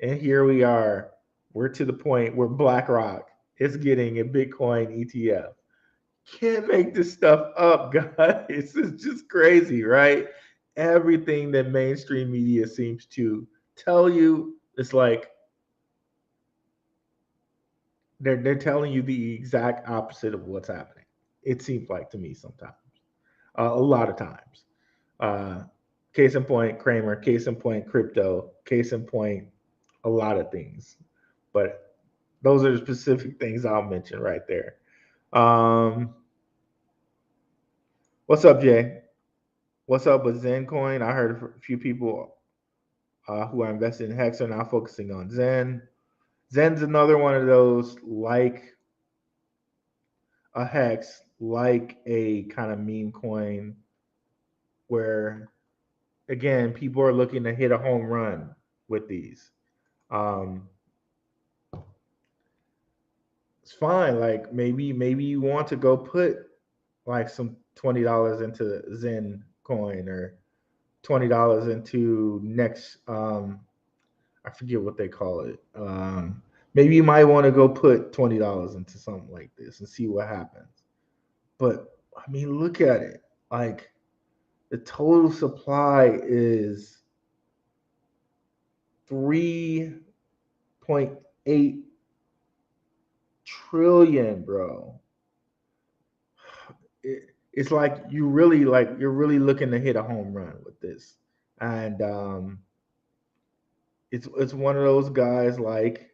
And here we are. We're to the point where BlackRock is getting a Bitcoin ETF. Can't make this stuff up, guys. It's just crazy, right? Everything that mainstream media seems to tell you, it's like they're telling you the exact opposite of what's happening. It seems like to me sometimes, a lot of times. Uh, Case in point, Kramer. Case in point, crypto. Case in point, a lot of things. But those are the specific things I'll mention right there. What's up, Jay? What's up with Zencoin? I heard a few people who are invested in Hex are now focusing on Zen. Zen's another one of those like a Hex, like a kind of meme coin where, again, people are looking to hit a home run with these. It's fine. Like maybe you want to go put like some $20 into Zen coin, or $20 into next I forget what they call it. Maybe you might want to go put $20 into something like this and see what happens. But I mean, look at it. Like the total supply is 3.8 trillion, bro. It's like you're really looking to hit a home run with this, and it's one of those guys like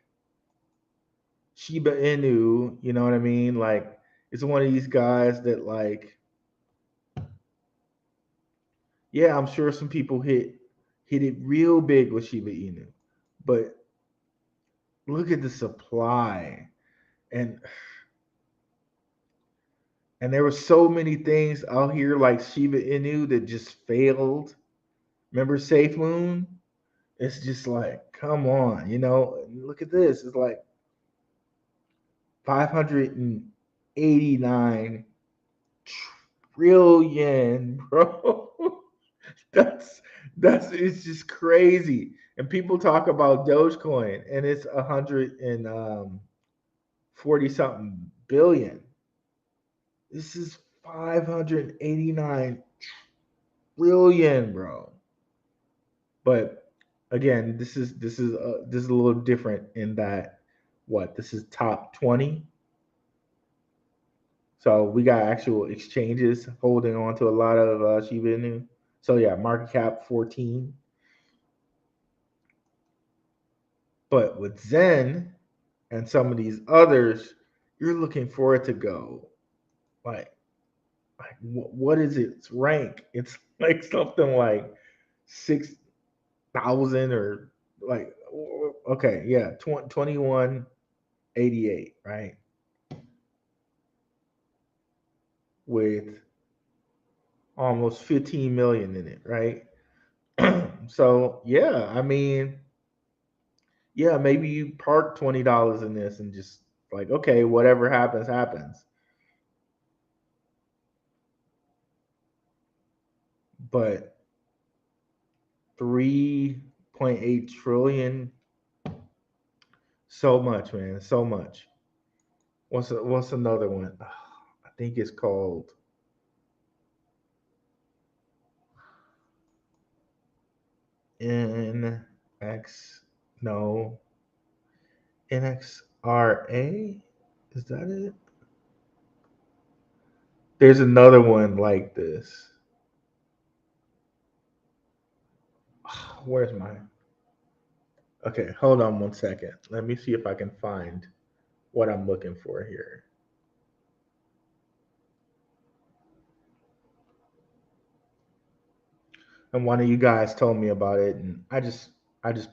Shiba Inu, you know what I mean? Like it's one of these guys that like, yeah, I'm sure some people hit it real big with Shiba Inu, but look at the supply, and there were so many things out here like Shiba Inu that just failed. Remember Safe Moon? It's just like, come on, look at this. It's like 589 trillion, bro. that's it's just crazy. And people talk about Dogecoin and it's 140 something billion. This is 589 trillion, bro. But again, this is a little different in that this is top 20. So we got actual exchanges holding on to a lot of Shiba Inu. So yeah, market cap 14. But with Zen and some of these others, you're looking for it to go like what is its rank? It's like something like 6,000 or like okay, yeah, 2188, right? With almost 15 million in it, right? So yeah, I mean, yeah, maybe you park $20 in this and just like, okay, whatever happens, happens. But 3.8 trillion, so much, man, so much. What's another one? I think it's called NX. No, NXRA. Is that it? There's another one like this. Where's mine? Okay, hold on one second. Let me see if I can find what I'm looking for here. And one of you guys told me about it, and I just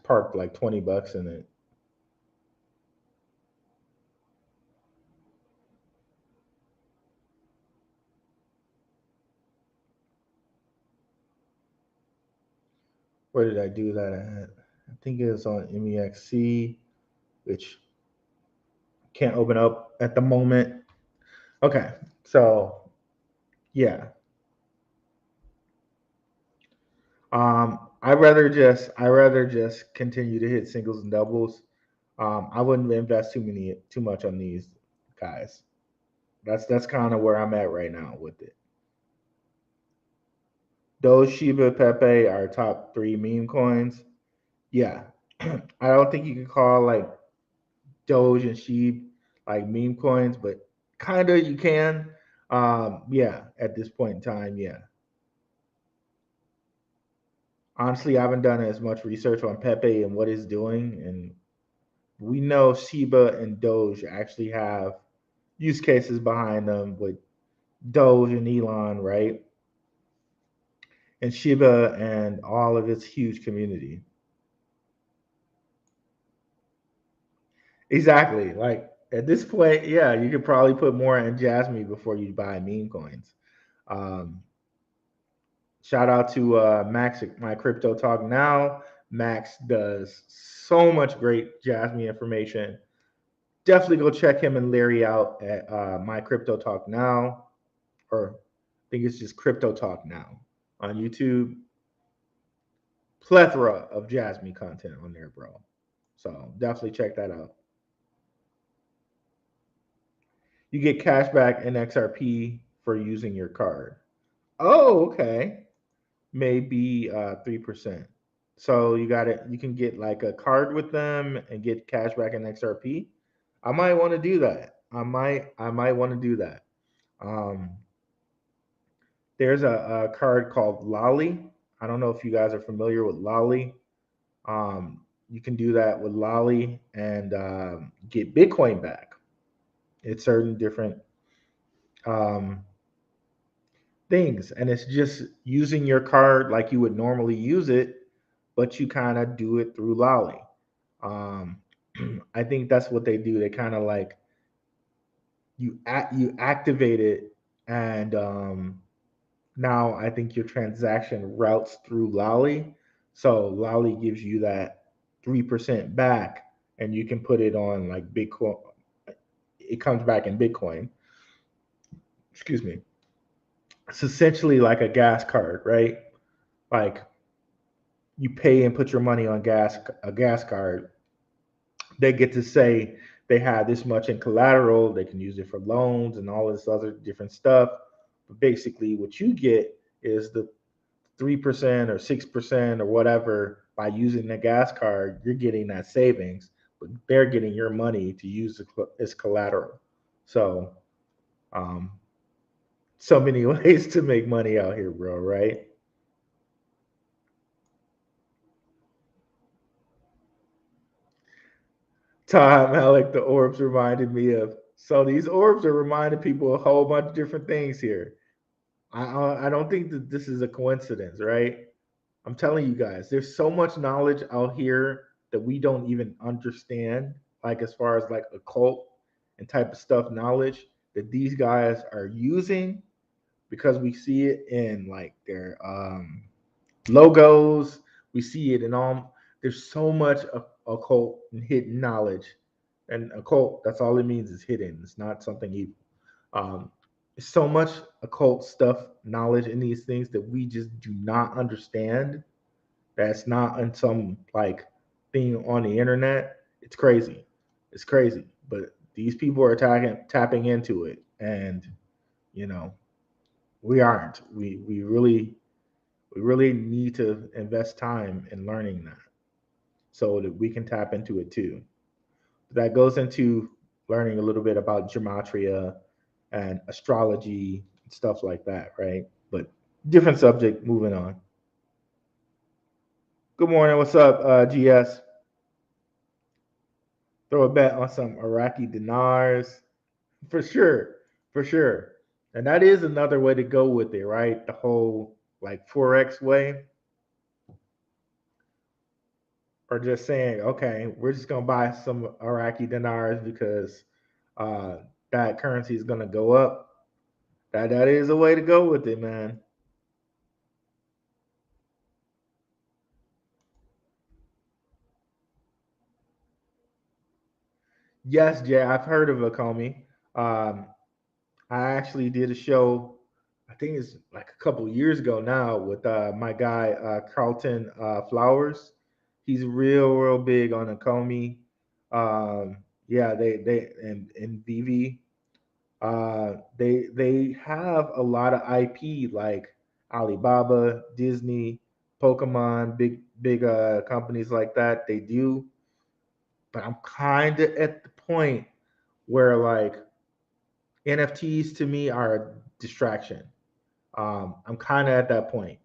parked like $20 in it. Where did I do that at? I think it was on MEXC, which can't open up at the moment. Okay, so yeah, I rather just continue to hit singles and doubles. I wouldn't invest too much on these guys. That's kind of where I'm at right now with it. Those Shiba Pepe are top three meme coins. Yeah, I don't think you can call like Doge and Sheep like meme coins, but kind of you can. Yeah, at this point in time, yeah. Honestly, I haven't done as much research on Pepe and what it's doing, and we know Shiba and Doge actually have use cases behind them with Doge and Elon, right? And Shiba and all of its huge community. Exactly. Like at this point, yeah, you could probably put more in Jasmine before you buy meme coins. Um, Shout out to Max, my crypto talk now. Max does so much great Jasmine information. Definitely go check him and Larry out at my crypto talk now, or I think it's just crypto talk now on YouTube. Plethora of Jasmine content on there, bro. So definitely check that out. You get cash back in XRP for using your card. Oh, okay. Maybe 3%. So you got it. You can get like a card with them and get cash back in XRP. I might want to do that. I might want to do that. Um, there's a card called Lolly. I don't know if you guys are familiar with Lolly. You can do that with Lolly and get Bitcoin back. It's certain different um, things, and it's just using your card like you would normally use it, but you kind of do it through Lolly. Um, I think that's what they do. They kind of like you activate it, and now I think your transaction routes through Lolly. So Lolly gives you that 3% back, and you can put it on like Bitcoin. It comes back in Bitcoin. Excuse me. It's essentially like a gas card, right? Like you pay and put your money on gas card. They get to say they have this much in collateral. They can use it for loans and all this other different stuff. But basically, what you get is the 3% or 6% or whatever by using the gas card. You're getting that savings, but they're getting your money to use as collateral. So, um, so many ways to make money out here, bro. Right? Time, Alec, the orbs reminded me of. So these orbs are reminding people a whole bunch of different things here. I don't think that this is a coincidence, right? I'm telling you guys, there's so much knowledge out here that we don't even understand, like as far as like occult and type of stuff knowledge that these guys are using because we see it in like their logos, we see it in all. There's so much occult and hidden knowledge, and occult, that's all it means, is hidden. It's not something evil. um, so much occult stuff, knowledge in these things that we just do not understand. That's not in some like thing on the internet. It's crazy. It's crazy. But these people are tapping into it, and you know we aren't. We really need to invest time in learning that so that we can tap into it too. That goes into learning a little bit about gematria and astrology and stuff like that, right? But different subject. Moving on. Good morning. What's up, GS? Throw a bet on some Iraqi dinars for sure, for sure. And that is another way to go with it, right? The whole like forex way, or just saying, okay, we're just gonna buy some Iraqi dinars because uh, that currency is gonna go up. That is a way to go with it, man. Yes, Jay, I've heard of Akomi. Um, I actually did a show, I think it's like a couple years ago now, with my guy Carlton Flowers. He's real big on Akomi. Yeah, they and Vivi. They have a lot of IP like Alibaba, Disney, Pokemon, big companies like that. They do, but I'm kind of at the point where like NFTs to me are a distraction. I'm kind of at that point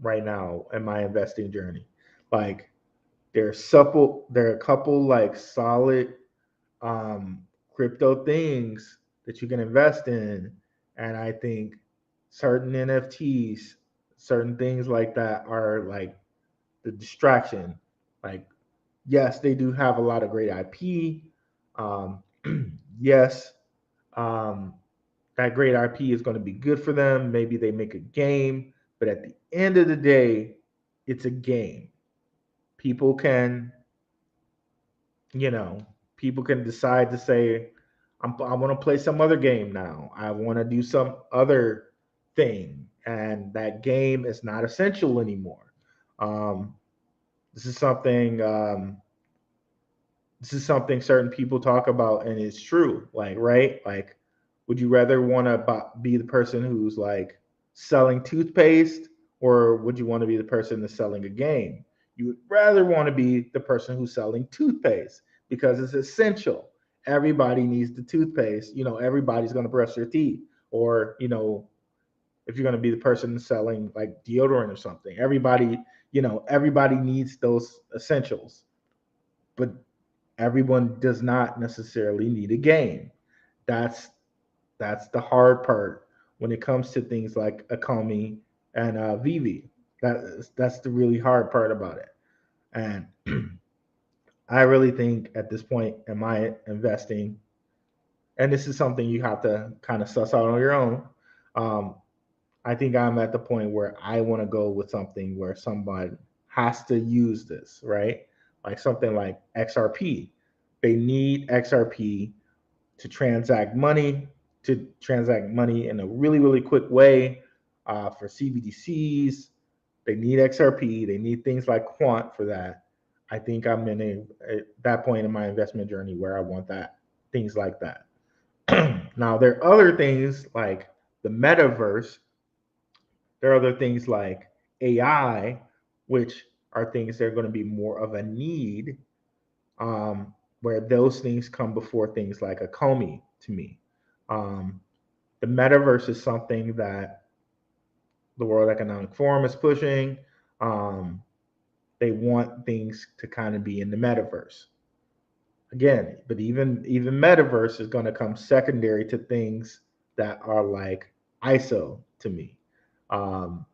right now in my investing journey. Like there are a couple like solid um, crypto things that you can invest in, and I think certain NFTs, certain things like that are like the distraction. Like yes, they do have a lot of great IP. Um, yes, um, that great IP is going to be good for them. Maybe they make a game, but at the end of the day, it's a game. People can, you know, people can decide to say, I want to play some other game now. I want to do some other thing. And that game is not essential anymore. Um, this is something this is something certain people talk about, and it's true. Like, right? Like, would you rather want to be the person who's like selling toothpaste, or would you want to be the person that's selling a game? You would rather want to be the person who's selling toothpaste because it's essential. Everybody needs the toothpaste. Everybody's going to brush their teeth, or if you're going to be the person selling like deodorant or something, everybody needs those essentials. But everyone does not necessarily need a game. That's that's the hard part when it comes to things like Akomi and Vivi. That's the really hard part about it. And I really think at this point in my investing, and this is something you have to kind of suss out on your own. Um, I think I'm at the point where I want to go with something where somebody has to use this, right? Like something like XRP. They need XRP to transact money in a really quick way for CBDCs. They need XRP. They need things like Quant for that. I think I'm at that point in my investment journey where I want that, things like that. Now, there are other things like the metaverse. There are other things like AI, which are things that are going to be more of a need, where those things come before things like a Comey to me. Um, the metaverse is something that the World Economic Forum is pushing. Um, they want things to kind of be in the metaverse. Again, but even metaverse is going to come secondary to things that are like ISO to me, um,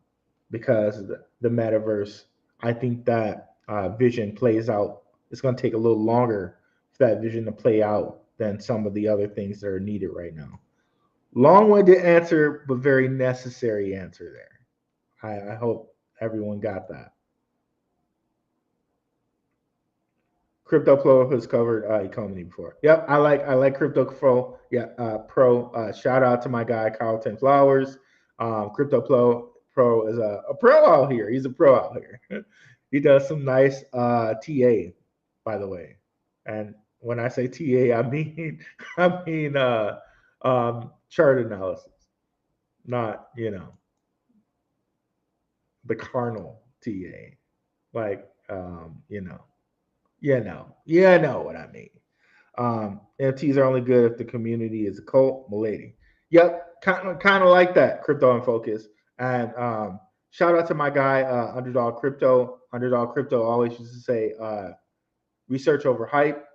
because the metaverse, I think that vision plays out. It's going to take a little longer for that vision to play out than some of the other things that are needed right now. Long-winded answer, but very necessary answer there. I hope everyone got that. Crypto Pro has covered economy before. Yep, I like Crypto Pro. Yeah, Pro. Shout out to my guy Carlton Flowers. Crypto Pro is a pro out here. He's a pro out here. He does some nice TA, by the way. And when I say TA, I mean I mean chart analysis, not the carnal TA. Like you know what I mean. NFTs are only good if the community is a cult, milady. Yep, kind of like that. Crypto and focus. And shout out to my guy, Underdog Crypto. Underdog Crypto always used to say, research over hype.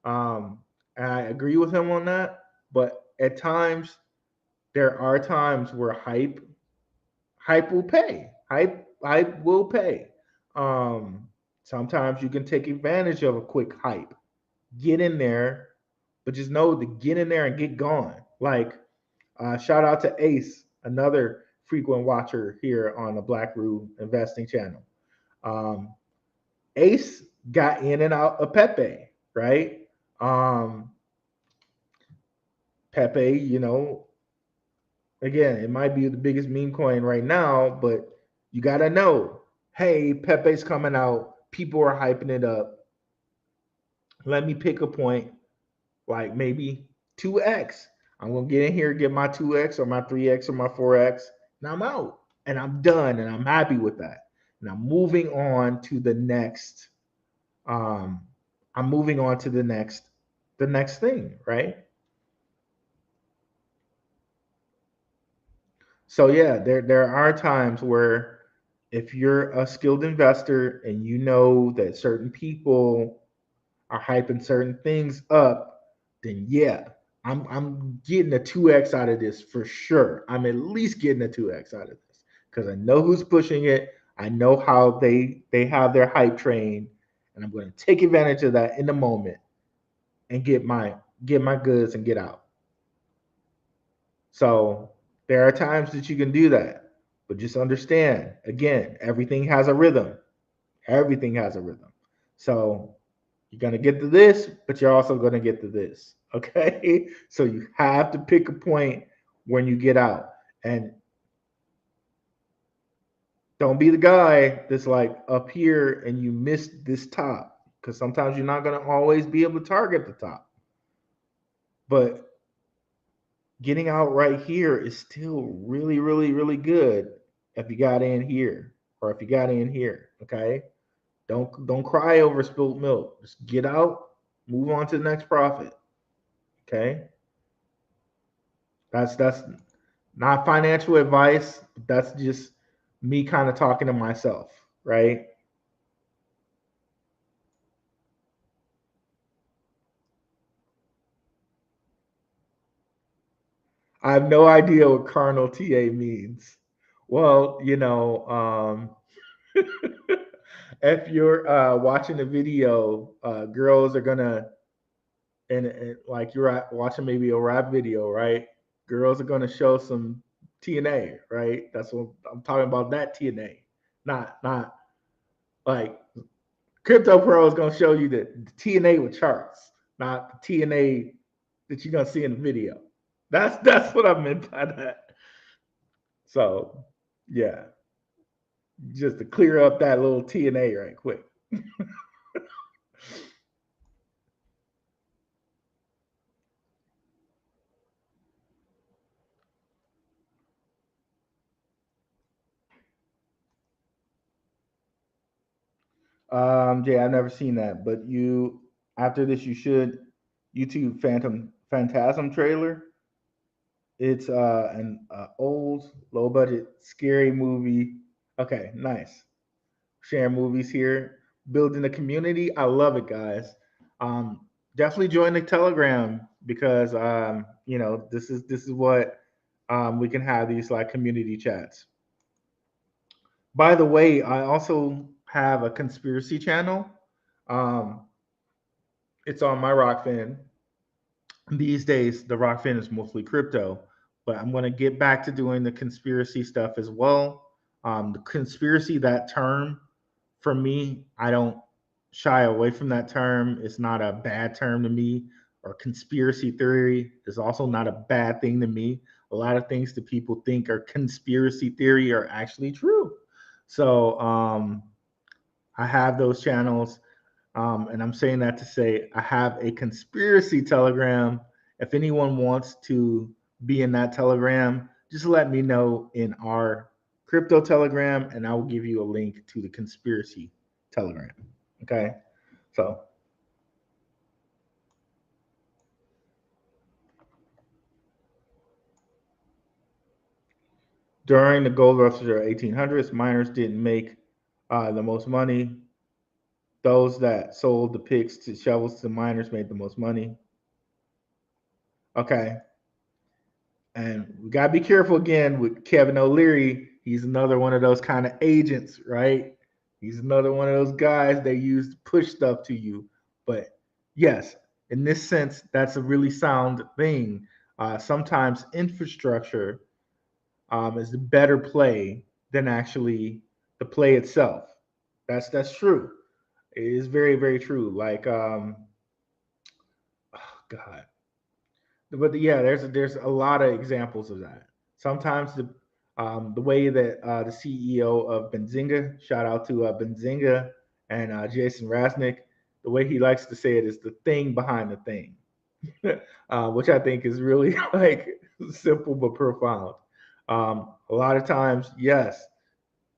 And I agree with him on that. But at times, there are times where hype will pay. Hype will pay. Um, Sometimes you can take advantage of a quick hype. Get in there, but just know to get in there and get gone. Like, shout out to Ace, another frequent watcher here on the Blackrue Investing channel. Um, Ace got in and out of Pepe, right? Um, Pepe, again, it might be the biggest meme coin right now, but you got to know, hey, Pepe's coming out. People are hyping it up. Let me pick a point, like maybe 2x. I'm going to get in here, get my 2x or my 3x or my 4x, and I'm out. And I'm done, and I'm happy with that. And um, I'm moving on to the next thing, right? So yeah, there are times where if you're a skilled investor and you know that certain people are hyping certain things up, then yeah, I'm getting a 2x out of this for sure. I'm at least getting a 2x out of this because I know who's pushing it. I know how they have their hype train, and I'm going to take advantage of that in the moment and get my goods and get out. So there are times that you can do that, but just understand again, everything has a rhythm. Everything has a rhythm. So you're gonna get to this, but you're also gonna get to this. Okay. So you have to pick a point when you get out. And don't be the guy that's like up here and you miss this top. Because sometimes you're not gonna always be able to target the top. But getting out right here is still really, really, really good if you got in here or if you got in here. Okay. Don't cry over spilled milk. Just get out, move on to the next profit. Okay. That's not financial advice. That's just me kind of talking to myself, right? I have no idea what carnal TA means. Well, if you're watching the video, girls are gonna and like you're watching maybe a rap video, right? Girls are gonna show some TNA, right? That's what I'm talking about. That TNA, not like Crypto Pro is gonna show you the TNA with charts, not the TNA that you're gonna see in the video. That's what I meant by that. So yeah, just to clear up that little TNA right quick. Yeah, I've never seen that, but you after this you should YouTube Phantasm trailer. It's an old low budget scary movie. Okay, nice. Sharing movies here, building a community. I love it, guys. definitely join the Telegram because this is what we can have these like community chats. By the way, I also have a conspiracy channel. Um, it's on my Rokfin. These days, the Rokfin is mostly crypto, but I'm going to get back to doing the conspiracy stuff as well. The conspiracy, that term, for me, I don't shy away from that term. It's not a bad term to me. Or conspiracy theory is also not a bad thing to me. A lot of things that people think are conspiracy theory are actually true. So I have those channels. And I'm saying that to say I have a conspiracy telegram. If anyone wants to be in that telegram, just let me know in our crypto telegram, and I will give you a link to the conspiracy telegram. Okay. So during the gold rush of the 1800s, miners didn't make the most money. Those that sold the picks to shovels to miners made the most money. Okay. And we gotta be careful again with Kevin O'Leary. He's another one of those kind of agents, right? He's another one of those guys they use to push stuff to you. But yes, in this sense, that's a really sound thing. Sometimes infrastructure is a better play than actually the play itself. That's true. It is very, very true. Like oh God, but yeah, there's a lot of examples of that. Sometimes the way that the CEO of Benzinga, shout out to Benzinga and Jason Rasnick, the way he likes to say it is the thing behind the thing, which I think is really like simple but profound. A lot of times, yes,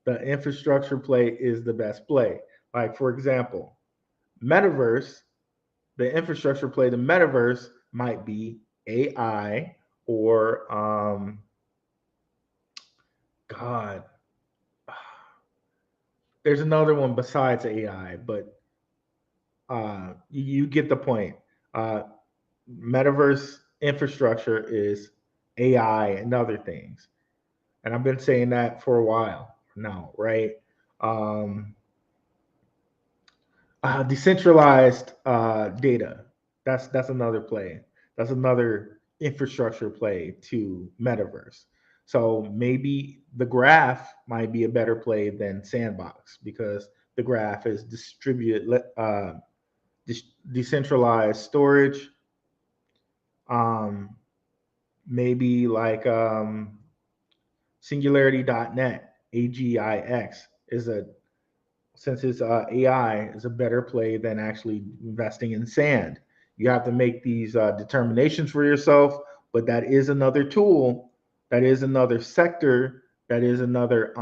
the infrastructure play is the best play. Like for example, metaverse, the infrastructure play, the metaverse might be AI or God, there's another one besides AI, but you get the point. Uh, Metaverse infrastructure is AI and other things, and I've been saying that for a while now, right? Um, Decentralized data. That's another play. That's another infrastructure play to metaverse. So maybe the graph might be a better play than Sandbox because the graph is distributed, decentralized storage. Um, Maybe like Singularity.net, AGIX is a since it's AI is a better play than actually investing in sand. You have to make these determinations for yourself, but that is another tool, that is another sector, that is another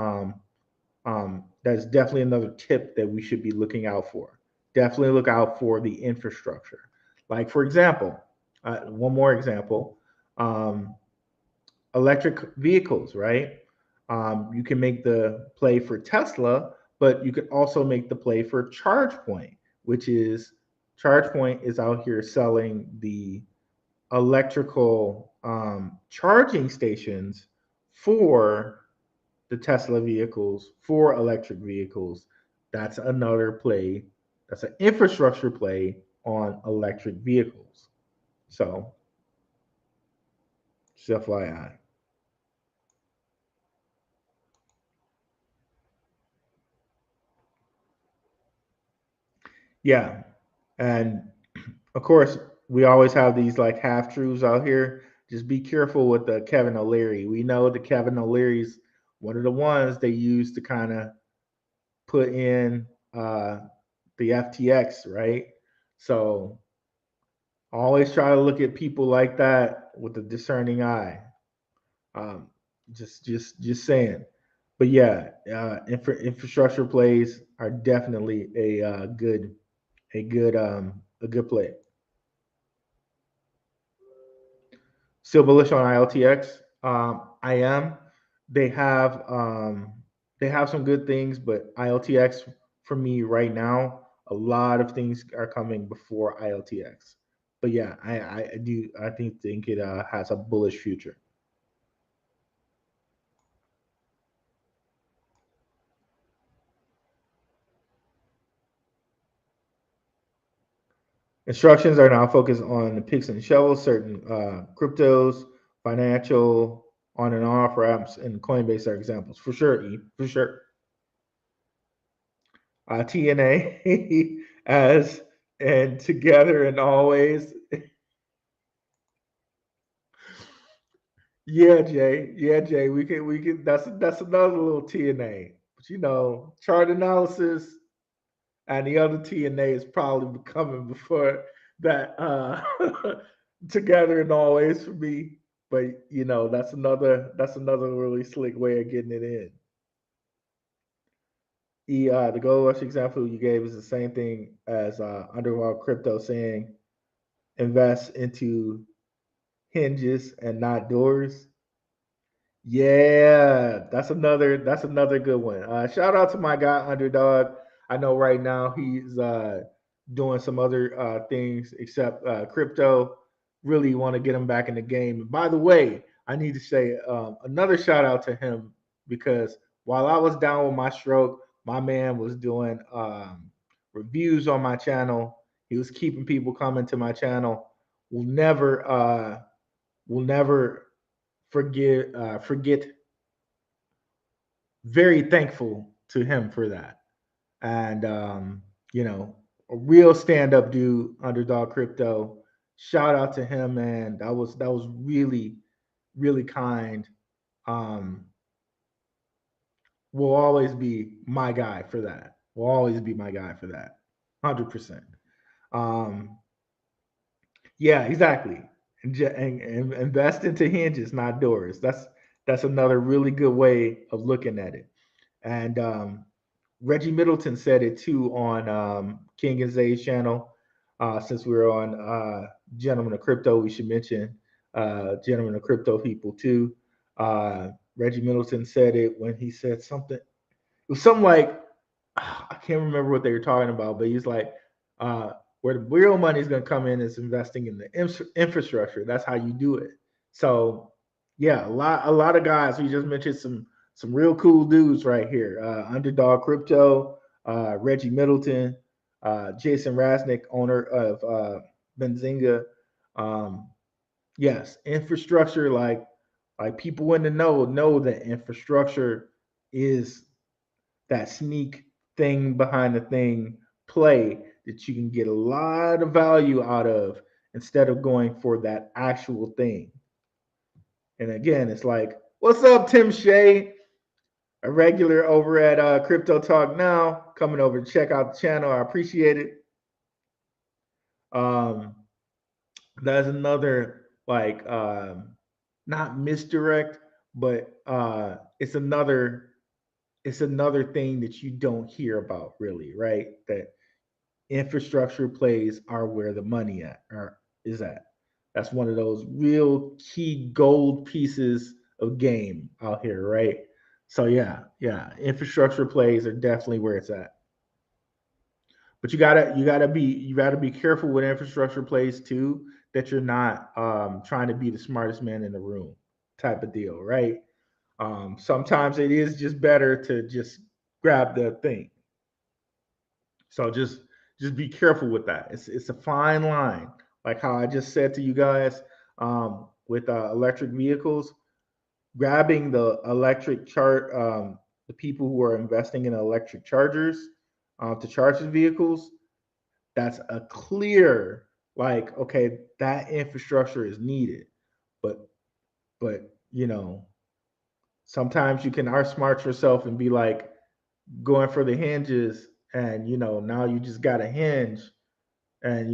that's definitely another tip that we should be looking out for. Definitely look out for the infrastructure. Like for example, one more example, um, electric vehicles, right? You can make the play for Tesla, but you could also make the play for ChargePoint, which is ChargePoint is out here selling the electrical charging stations for the Tesla vehicles, for electric vehicles. That's another play. That's an infrastructure play on electric vehicles. So, just FYI. Yeah. And of course, we always have these like half truths out here. Just be careful with the Kevin O'Leary. We know the Kevin O'Leary's one of the ones they use to kind of put in the FTX, right? So always try to look at people like that with a discerning eye. Um, just saying. But yeah, infrastructure plays are definitely a good play. Still bullish on ILTX. I am. They have um, they have some good things, but ILTX for me right now, a lot of things are coming before ILTX. but yeah, I think it has a bullish future. Instructions are now focused on the picks and shovels, certain cryptos, financial, on and off ramps, and Coinbase are examples for sure. E for sure. TNA as and together and always. Yeah, Jay. Yeah, Jay. We can. That's another little TNA. But chart analysis and the other TNA is probably coming before that. Together and always for me. But that's another really slick way of getting it in. The gold rush example you gave is the same thing as underworld crypto saying invest into hinges and not doors. Yeah, that's another good one. Shout out to my guy Underdog. I know right now he's doing some other things except crypto. Really want to get him back in the game. And by the way, I need to say another shout out to him because while I was down with my stroke, my man was doing reviews on my channel. He was keeping people coming to my channel. We'll never forget. Very thankful to him for that. And a real stand-up dude, underdog crypto. Shout out to him, man. That was really, really kind. Um, will always be my guy for that. Will always be my guy for that. 100%. Um, yeah, exactly. And invest into hinges, not doors. That's another really good way of looking at it. And Reggie Middleton said it too on King and Zay's channel. Since we were on Gentlemen of Crypto, we should mention Gentlemen of Crypto people too. Reggie Middleton said it when he said something. It was something like I can't remember what they were talking about, but he's like, where the real money is going to come in is investing in the infrastructure. That's how you do it. So, yeah, a lot of guys. We just mentioned some real cool dudes right here. Underdog Crypto, Reggie Middleton, Jason Rasnick, owner of Benzinga. Um, yes, infrastructure. Like people in the know that infrastructure is that sneak thing behind the thing play that you can get a lot of value out of instead of going for that actual thing. And again, it's like, what's up, Tim Shea? A regular over at Crypto Talk Now, coming over to check out the channel. I appreciate it. Um, that's another like not misdirect, but it's another thing that you don't hear about really, right? That infrastructure plays are where the money is at. That's one of those real key gold pieces of game out here, right? So yeah, infrastructure plays are definitely where it's at. But you gotta be careful with infrastructure plays too. That you're not trying to be the smartest man in the room, type of deal, right? Sometimes it is just better to just grab the thing. So just be careful with that. It's a fine line, like how I just said to you guys with electric vehicles. Grabbing the electric chart, the people who are investing in electric chargers to charge the vehicles. That's a clear like okay, that infrastructure is needed, but but sometimes you can outsmart yourself and be like going for the hinges and now you just got a hinge and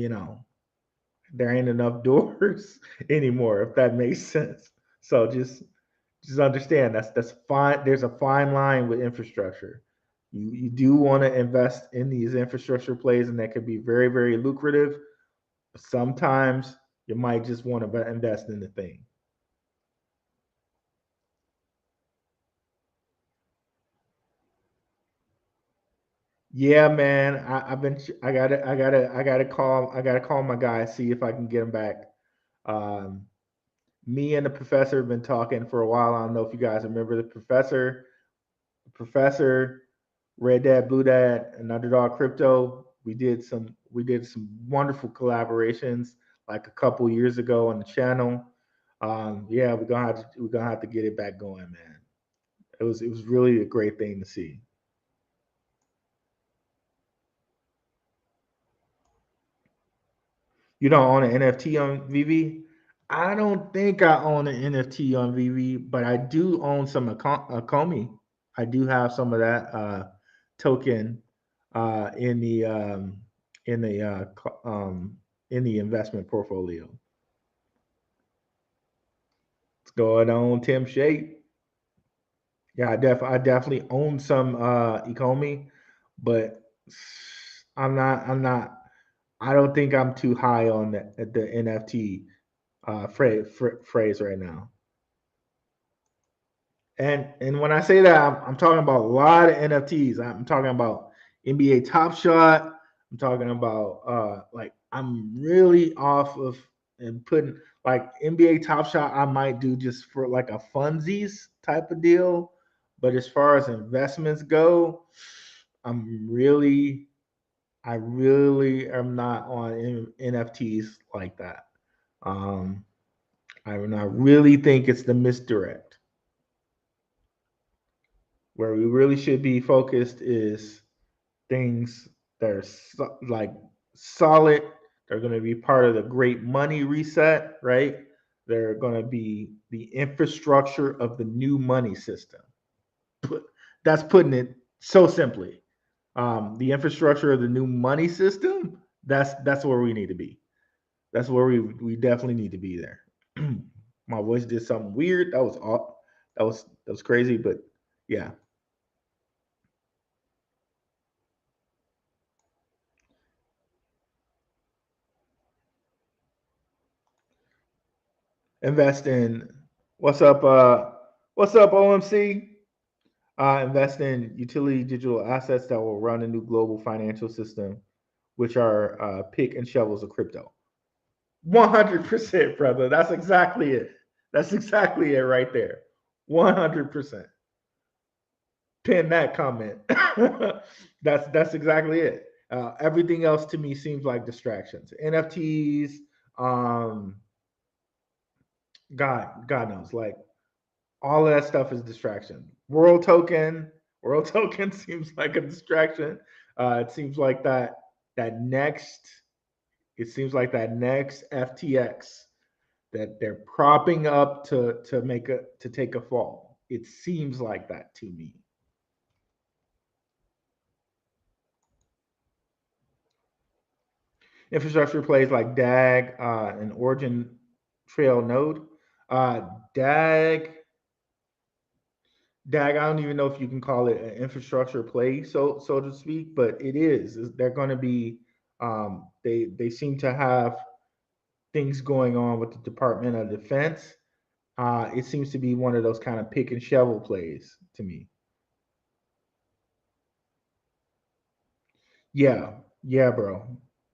there ain't enough doors anymore if that makes sense. So just understand that's fine. There's a fine line with infrastructure. You do want to invest in these infrastructure plays and that could be very very lucrative. Sometimes you might just want to invest in the thing. Yeah, man. I've been. I gotta call my guy, see if I can get him back. Um, Me and the professor have been talking for a while. I don't know if you guys remember the professor. The professor, Red Dad, Blue Dad, and Underdog Crypto. We did some wonderful collaborations like a couple years ago on the channel. Yeah, we're gonna have to get it back going, man. It was really a great thing to see. You don't own an NFT on VV? I don't think I own an NFT on VV, but I do own some Akomi. I do have some of that token uh, in the um, in the in the investment portfolio. What's going on, Tim Shape? Yeah, I definitely own some Ecomi, but I'm not. I don't think I'm too high on the NFT phrase right now. And when I say that, I'm talking about a lot of NFTs. I'm talking about NBA Top Shot. I'm talking about like I'm really off of and putting like NBA Top Shot. I might do just for like a funsies type of deal, but as far as investments go, I really am not on NFTs like that. Um, I really think it's the misdirect. Where we really should be focused is things that are like solid. They're going to be part of the great money reset, right? They're going to be the infrastructure of the new money system. That's putting it so simply. The infrastructure of the new money system. That's where we need to be. That's where we definitely need to be there. My voice did something weird. That was off. That was crazy, but yeah. Invest in what's up OMC? Invest in utility digital assets that will run a new global financial system, which are pick and shovels of crypto. 100%, brother. That's exactly it. That's exactly it right there. 100%. Pin that comment. That's exactly it. Everything else to me seems like distractions. NFTs, um, God knows, like all of that stuff is distraction. World token seems like a distraction. It seems like that next. It seems like that next FTX that they're propping up to take a fall. It seems like that to me. Infrastructure plays like DAG and Origin Trail Node. Uh, DAG Dag, I don't even know if you can call it an infrastructure play, so to speak, but it is. They're going to be. They seem to have things going on with the Department of Defense. It seems to be one of those kind of pick and shovel plays to me. Yeah, yeah, bro.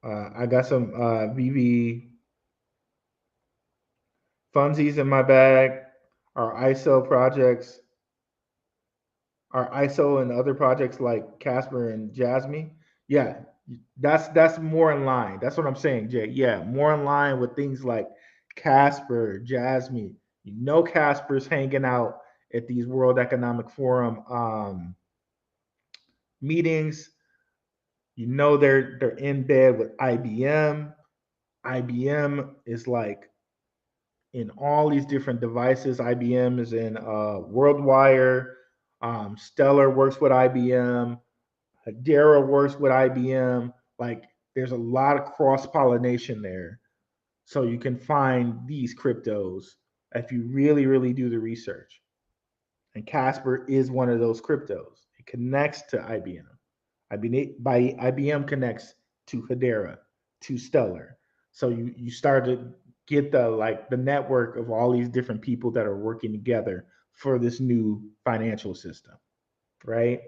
I got some VV funsies in my bag. Our ISO projects, our ISO and other projects like Casper and Jasmine. Yeah, that's more in line. That's what I'm saying, Jay. Yeah, more in line with things like Casper, Jasmine. You know, Casper's hanging out at these World Economic Forum meetings. You know, they're in bed with IBM. IBM is like in all these different devices. IBM is in WorldWire. Stellar works with IBM. Hedera works with IBM. Like there's a lot of cross pollination there. So you can find these cryptos if you really, really do the research. And Casper is one of those cryptos. It connects to IBM. IBM connects to Hedera, to Stellar. So you start to get the network of all these different people that are working together for this new financial system, right?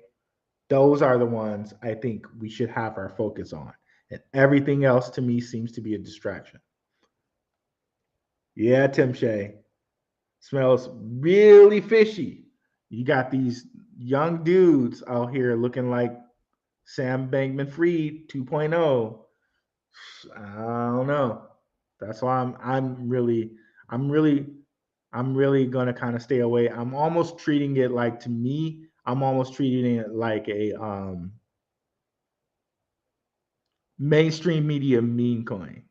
Those are the ones I think we should have our focus on. And everything else to me seems to be a distraction. Yeah, Tim Shea. Smells really fishy. You got these young dudes out here looking like Sam Bankman Fried 2.0. I don't know. That's why I'm really I'm really gonna kind of stay away. I'm almost treating it like to me, I'm almost treating it like a mainstream media meme coin.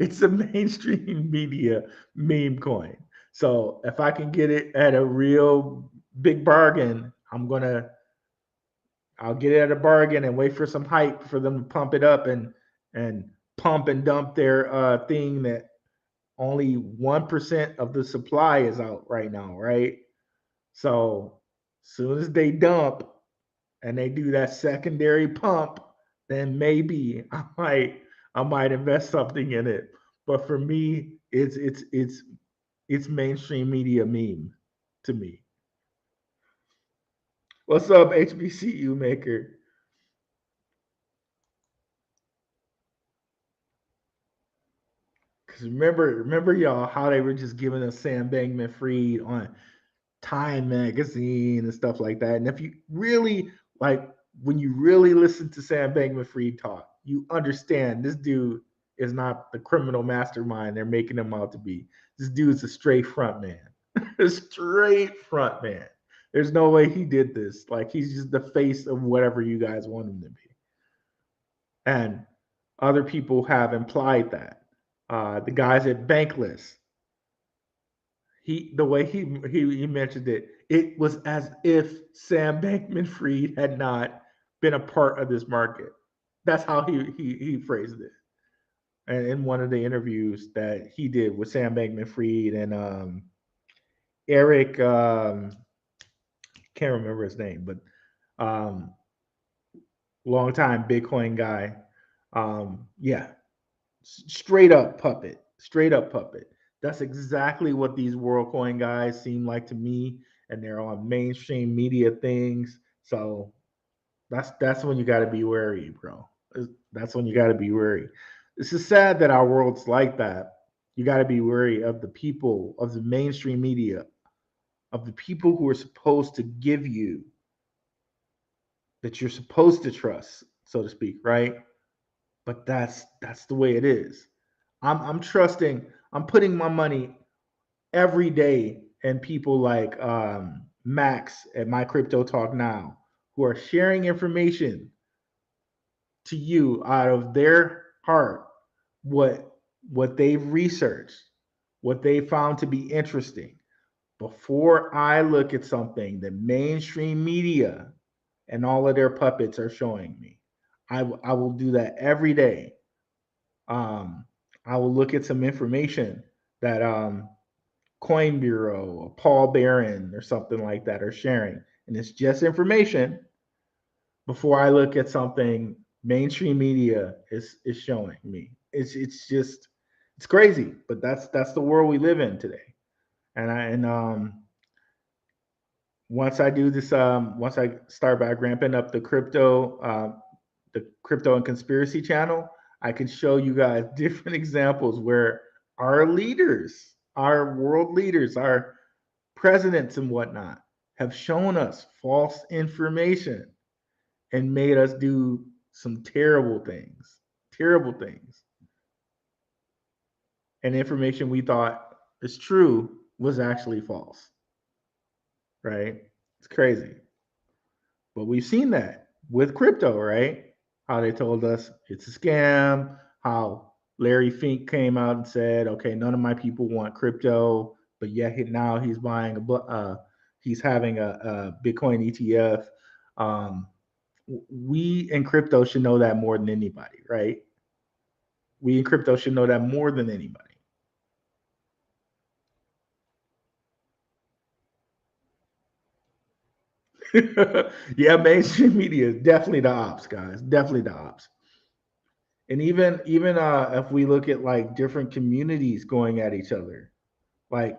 It's a mainstream media meme coin. So if I can get it at a real big bargain, I'll get it at a bargain and wait for some hype for them to pump it up and pump and dump their thing that only 1% of the supply is out right now, right? So as soon as they dump and they do that secondary pump, then maybe I might invest something in it. But for me, it's mainstream media meme to me. What's up, HBCU maker? Because remember y'all how they were just giving us Sam Bankman Fried on Time magazine and stuff like that. And if you really like, when you really listen to Sam Bankman Fried talk, you understand this dude is not the criminal mastermind they're making him out to be. This dude's a straight front man, a straight front man. There's no way he did this. Like, he's just the face of whatever you guys want him to be. And other people have implied that. The guys at Bankless, the way he mentioned it, it was as if Sam Bankman Fried had not been a part of this market. That's how he phrased it. And in one of the interviews that he did with Sam Bankman Fried and Eric, can't remember his name, but um, long time Bitcoin guy. Yeah, straight up puppet. That's exactly what these WorldCoin guys seem like to me, and they're on mainstream media things. So that's when you got to be wary, bro. That's when you got to be wary. This is sad that our world's like that. You got to be wary of the people, of the mainstream media, of the people who are supposed to give you, that you're supposed to trust, so to speak, right? But that's the way it is. I'm trusting. I'm putting my money every day in people like Max at My Crypto Talk Now, who are sharing information to you out of their heart, what they've researched, what they found to be interesting. Before I look at something that mainstream media and all of their puppets are showing me, I will do that every day. Um, I will look at some information that Coin Bureau or Paul Barron or something like that are sharing, and it's just information before I look at something mainstream media is showing me. It's just it's crazy, but that's the world we live in today. And once I do this, once I start by ramping up the crypto and conspiracy channel, I can show you guys different examples where our leaders, our world leaders, our presidents and whatnot have shown us false information and made us do some terrible things. And information we thought is true was actually false, right? It's crazy. But we've seen that with crypto, right? How they told us it's a scam, how Larry Fink came out and said, okay, none of my people want crypto, but yet now he's buying he's having a Bitcoin ETF. Um, we in crypto should know that more than anybody, right? We in crypto should know that more than anybody. Yeah, mainstream media is definitely the ops, guys. Definitely the ops. And even if we look at like different communities going at each other, like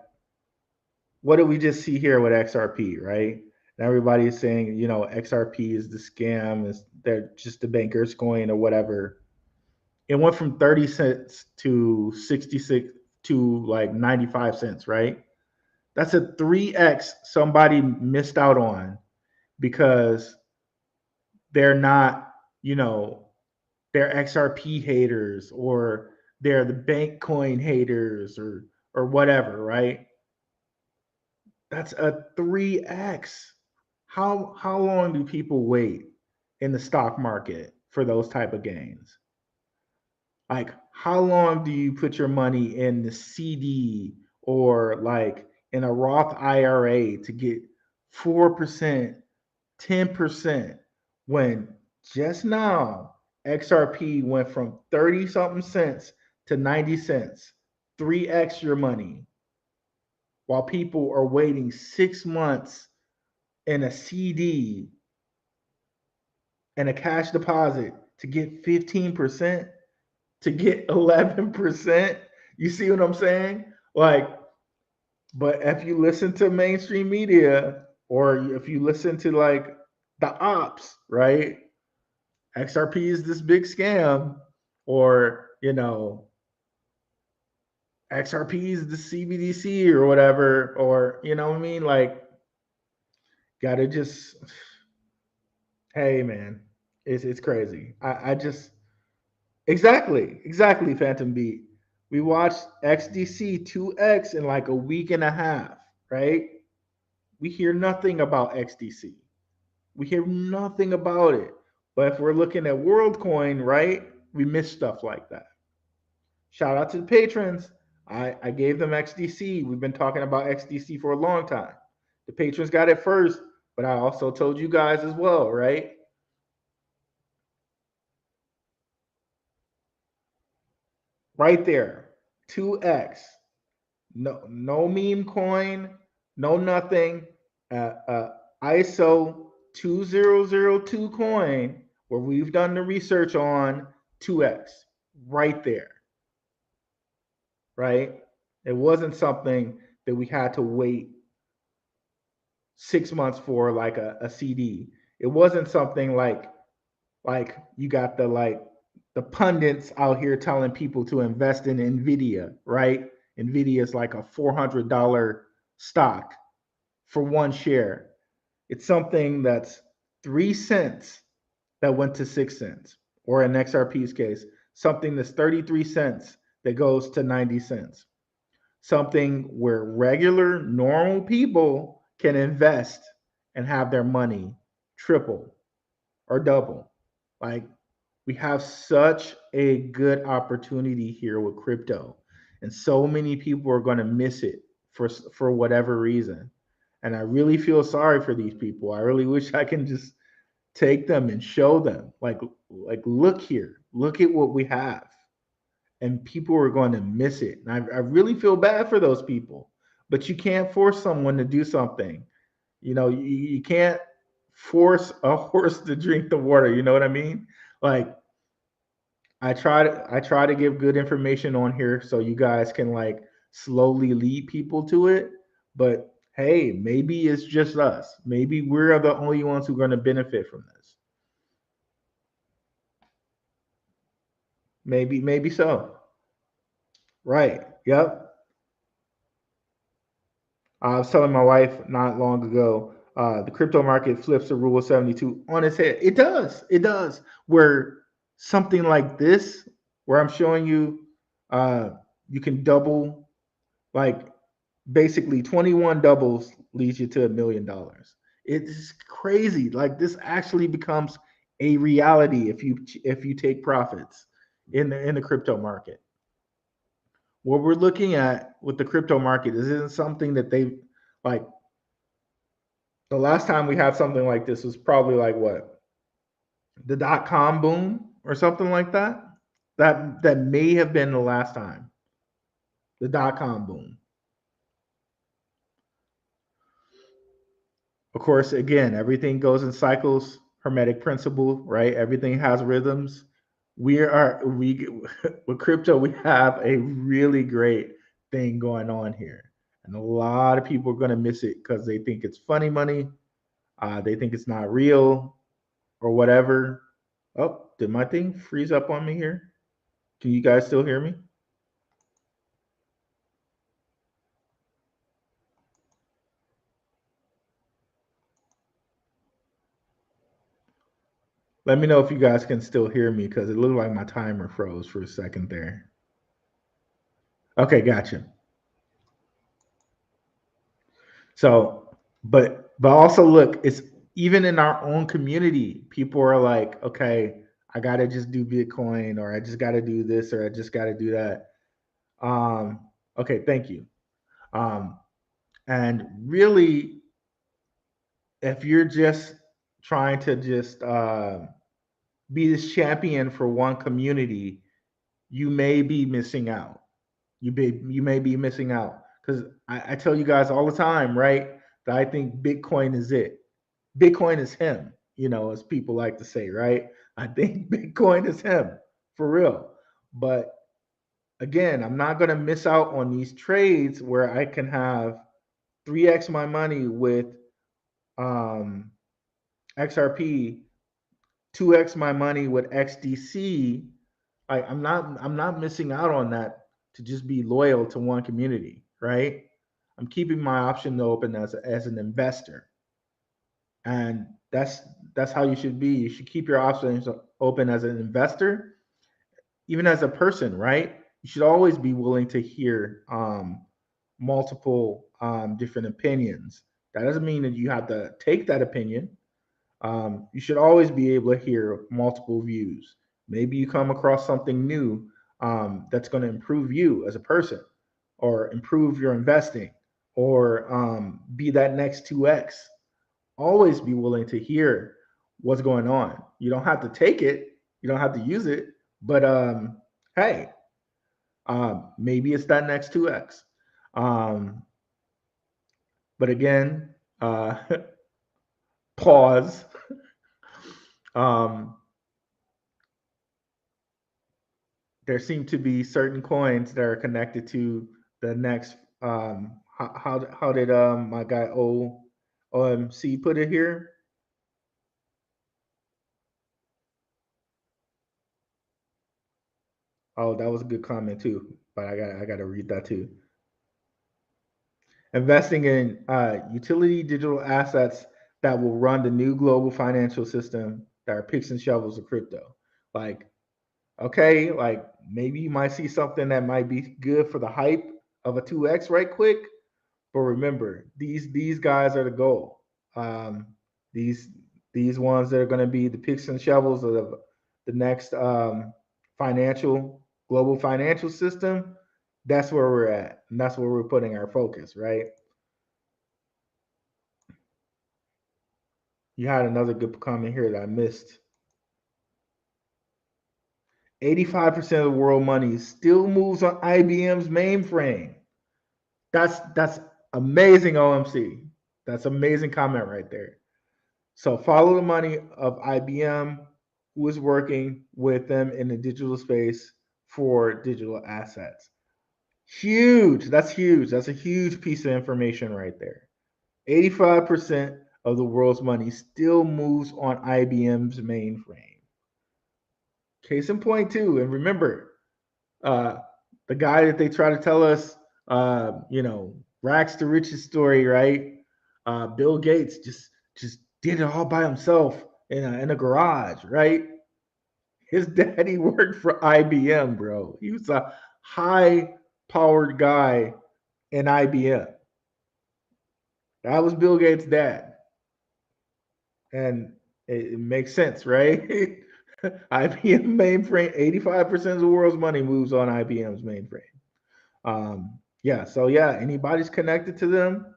what did we just see here with XRP, right? And everybody's saying, XRP is the scam, is they're just the bankers coin or whatever. It went from 30 cents to 66 to like 95 cents, right? That's a 3x somebody missed out on because they're not, you know, they're XRP haters or they're the bank coin haters or whatever, right? That's a 3x. How long do people wait in the stock market for those type of gains? Like how long do you put your money in the CD or like in a Roth IRA to get 4%, 10% when just now XRP went from 30 something cents to 90 cents, 3x your money, while people are waiting 6 months in a CD and a cash deposit to get 15%, to get 11%. You see what I'm saying? Like, but if you listen to mainstream media or if you listen to like the ops, right? XRP is this big scam, or XRP is the CBDC or whatever, or you know what I mean? Like, gotta just, hey man, it's crazy. I just exactly Phantom Beat. We watched XDC 2X in like a week and a half, right? We hear nothing about XDC. We hear nothing about it. But if we're looking at WorldCoin, right, we miss stuff like that. Shout out to the patrons. I gave them XDC. We've been talking about XDC for a long time. The patrons got it first, but I also told you guys as well, right? Right there, 2x. No meme coin, no nothing. ISO 2002 coin where we've done the research on 2x right there, right? It wasn't something that we had to wait 6 months for like a CD. It wasn't something like you got the pundits out here telling people to invest in Nvidia, right? Nvidia is like a $400 stock for one share. It's something that's 3 cents that went to 6 cents, or in XRP's case, something that's 33 cents that goes to 90 cents. Something where regular, normal people can invest and have their money triple or double. Like, we have such a good opportunity here with crypto, and so many people are going to miss it for whatever reason. And I really feel sorry for these people. I really wish I can just take them and show them, like look here, look at what we have, and people are going to miss it. And I really feel bad for those people. But you can't force someone to do something. You can't force a horse to drink the water. You know what I mean? Like, I try to give good information on here so you guys can like slowly lead people to it. But hey, maybe it's just us. Maybe we're the only ones who are going to benefit from this. Maybe so. Right. Yep. I was telling my wife not long ago, the crypto market flips the rule of 72 on its head. It does. It does. Where something like this, where I'm showing you, you can double, like basically 21 doubles leads you to $1 million. It's crazy. Like, this actually becomes a reality if you take profits in the crypto market. What we're looking at with the crypto market isn't something that they like. The last time we had something like this was probably like what, the .com boom or something like that. That may have been the last time, the .com boom. Of course, again, everything goes in cycles, hermetic principle, right? Everything has rhythms. We with crypto, we have a really great thing going on here. And a lot of people are going to miss it because they think it's funny money. They think it's not real or whatever. Oh, did my thing freeze up on me here? Can you guys still hear me? Let me know if you guys can still hear me because it looked like my timer froze for a second there. Okay, gotcha. So, but also look, it's even in our own community, people are like, okay, I gotta just do Bitcoin, or I just gotta do this, or I just gotta do that. Um, okay, thank you. Um, and really, if you're just trying to just be this champion for one community, you may be missing out. You may be missing out because I tell you guys all the time, right? That I think Bitcoin is it. Bitcoin is him, as people like to say, right? I think Bitcoin is him for real. But again, I'm not going to miss out on these trades where I can have 3x my money with um, XRP, 2x my money with XDC. I'm not missing out on that to just be loyal to one community, right? I'm keeping my option open as an investor, and that's how you should be. You should keep your options open as an investor, even as a person, right? You should always be willing to hear multiple different opinions. That doesn't mean that you have to take that opinion. You should always be able to hear multiple views. Maybe you come across something new that's going to improve you as a person, or improve your investing, or be that next 2x. Always be willing to hear what's going on. You don't have to take it, you don't have to use it, but hey, maybe it's that next 2x. Um, but again, pause. Um, there seem to be certain coins that are connected to the next. How did my guy OMC put it here? Oh, that was a good comment too, but I got to read that too. Investing in utility digital assets that will run the new global financial system that are picks and shovels of crypto. Like, okay, like maybe you might see something that might be good for the hype of a 2x right quick, but remember, these guys are the goal. Um, these these ones that are going to be the picks and shovels of the next financial global financial system. That's where we're at, and that's where we're putting our focus, right? You had another good comment here that I missed. 85% of the world money still moves on IBM's mainframe. That's amazing, OMC. That's amazing comment right there. So follow the money of IBM, who is working with them in the digital space for digital assets. Huge. That's huge. That's a huge piece of information right there. 85% of the world's money still moves on IBM's mainframe. Case in point, too. And remember, uh, the guy that they try to tell us, rags to riches story, right? Bill Gates just did it all by himself in a garage, right? His daddy worked for IBM, bro. He was a high powered guy in IBM. That was Bill Gates' dad, and it makes sense, right? IBM mainframe. 85% of the world's money moves on IBM's mainframe. Yeah, so yeah, anybody's connected to them,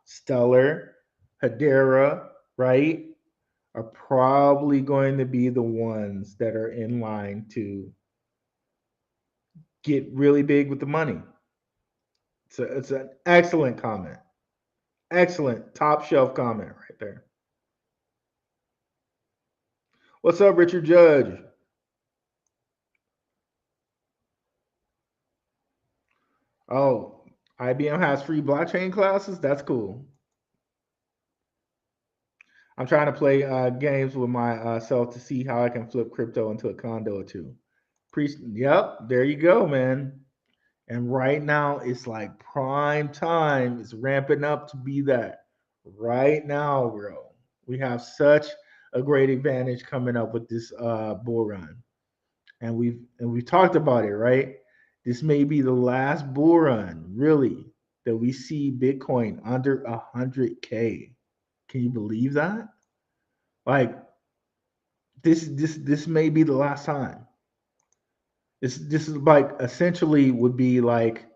Stellar, Hedera, right, are probably going to be the ones that are in line to get really big with the money. So it's an excellent comment. Excellent top shelf comment right there. What's up, Richard Judge? Oh, IBM has free blockchain classes? That's cool. I'm trying to play games with myself to see how I can flip crypto into a condo or two. Yep, there you go, man. And right now, it's like prime time. It's ramping up to be that. Right now, bro. We have such a great advantage coming up with this bull run. And we've talked about it, right? This may be the last bull run, really, that we see Bitcoin under 100K. Can you believe that? Like this may be the last time. This is like essentially would be like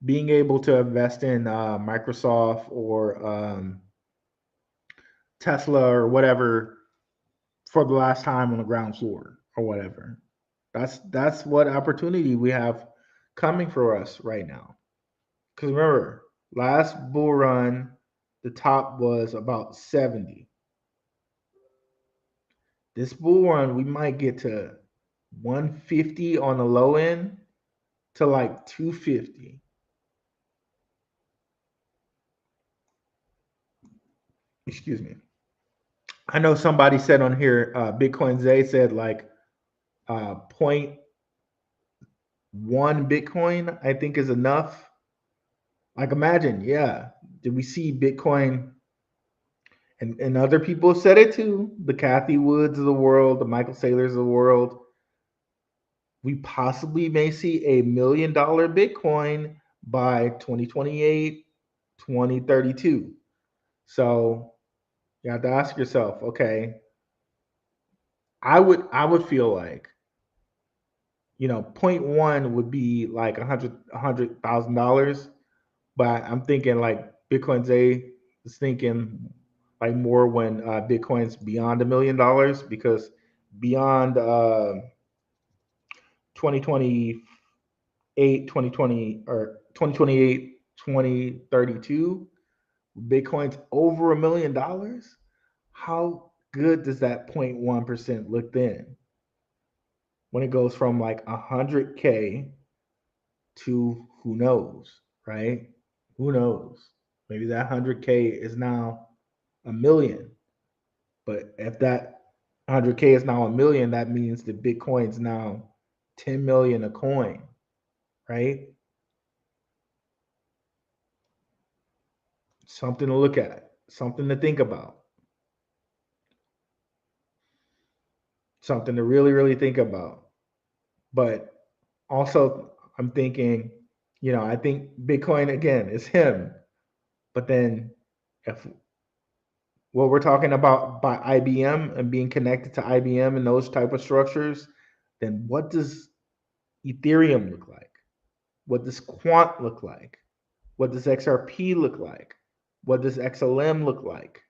being able to invest in Microsoft or Tesla or whatever for the last time on the ground floor or whatever. That's what opportunity we have coming for us right now. Because remember, last bull run, the top was about 70. This bull run, we might get to 150 on the low end to like 250. Excuse me. I know somebody said on here, Bitcoin Zay said like point one Bitcoin, I think is enough. Like imagine, yeah. Did we see Bitcoin and other people said it too? The Kathy Woods of the world, the Michael Saylors of the world. We possibly may see $1 million Bitcoin by 2028, 2032. So you have to ask yourself, okay, I would feel like, point one would be like $100,000, but I'm thinking like Bitcoin's is thinking like more when Bitcoin's beyond $1 million, because beyond 2028, 2020 or 2028, 2032, Bitcoin's over $1 million. How good does that 0.1% look then? When it goes from like 100K to who knows, right? Who knows? Maybe that 100K is now a million. But if that 100K is now a million, that means that Bitcoin's now 10 million a coin, right? Something to look at, something to think about, something to really, really think about. But also, I'm thinking, I think Bitcoin again is him. But then if what we're talking about by IBM and being connected to IBM and those type of structures, then what does Ethereum look like? What does Quant look like? What does XRP look like? What does XLM look like?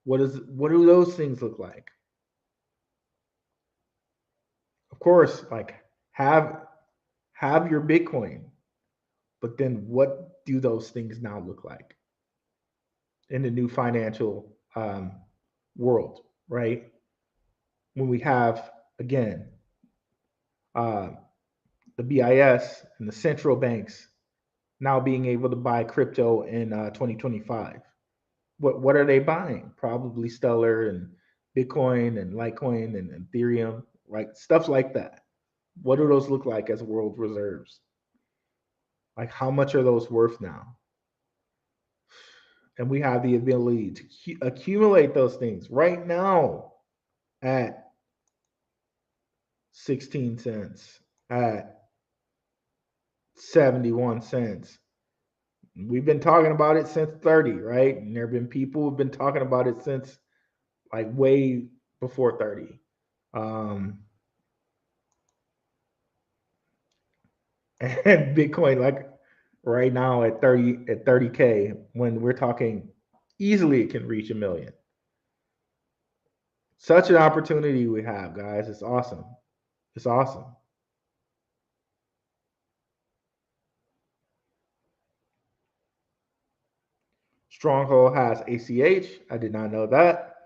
What do those things look like? Of course, like have your Bitcoin, but then what do those things now look like in the new financial world, right? When we have again uh, the BIS and the central banks now being able to buy crypto in 2025. What are they buying? Probably Stellar and Bitcoin and Litecoin and Ethereum, right? Stuff like that. What do those look like as world reserves? Like how much are those worth now? And we have the ability to accumulate those things right now at 16 cents, at 71 cents. We've been talking about it since 30, right? And there have been people who've been talking about it since like way before 30. And Bitcoin, like right now at 30K, when we're talking easily it can reach a million. Such an opportunity we have, guys. It's awesome. It's awesome. Stronghold has ACH. I did not know that.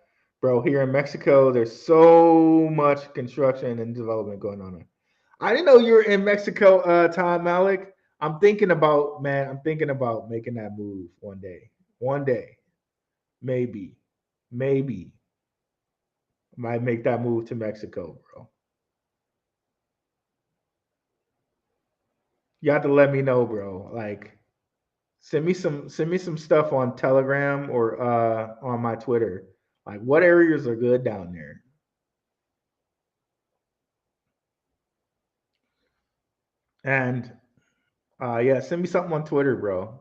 Bro, here in Mexico, there's so much construction and development going on. I didn't know you were in Mexico, Tom Malik. I'm thinking about making that move one day. One day. maybe, maybe might make that move to Mexico, bro. You have to let me know, bro. Like, send me some stuff on Telegram or on my Twitter. Like, what areas are good down there? And yeah, send me something on Twitter, bro.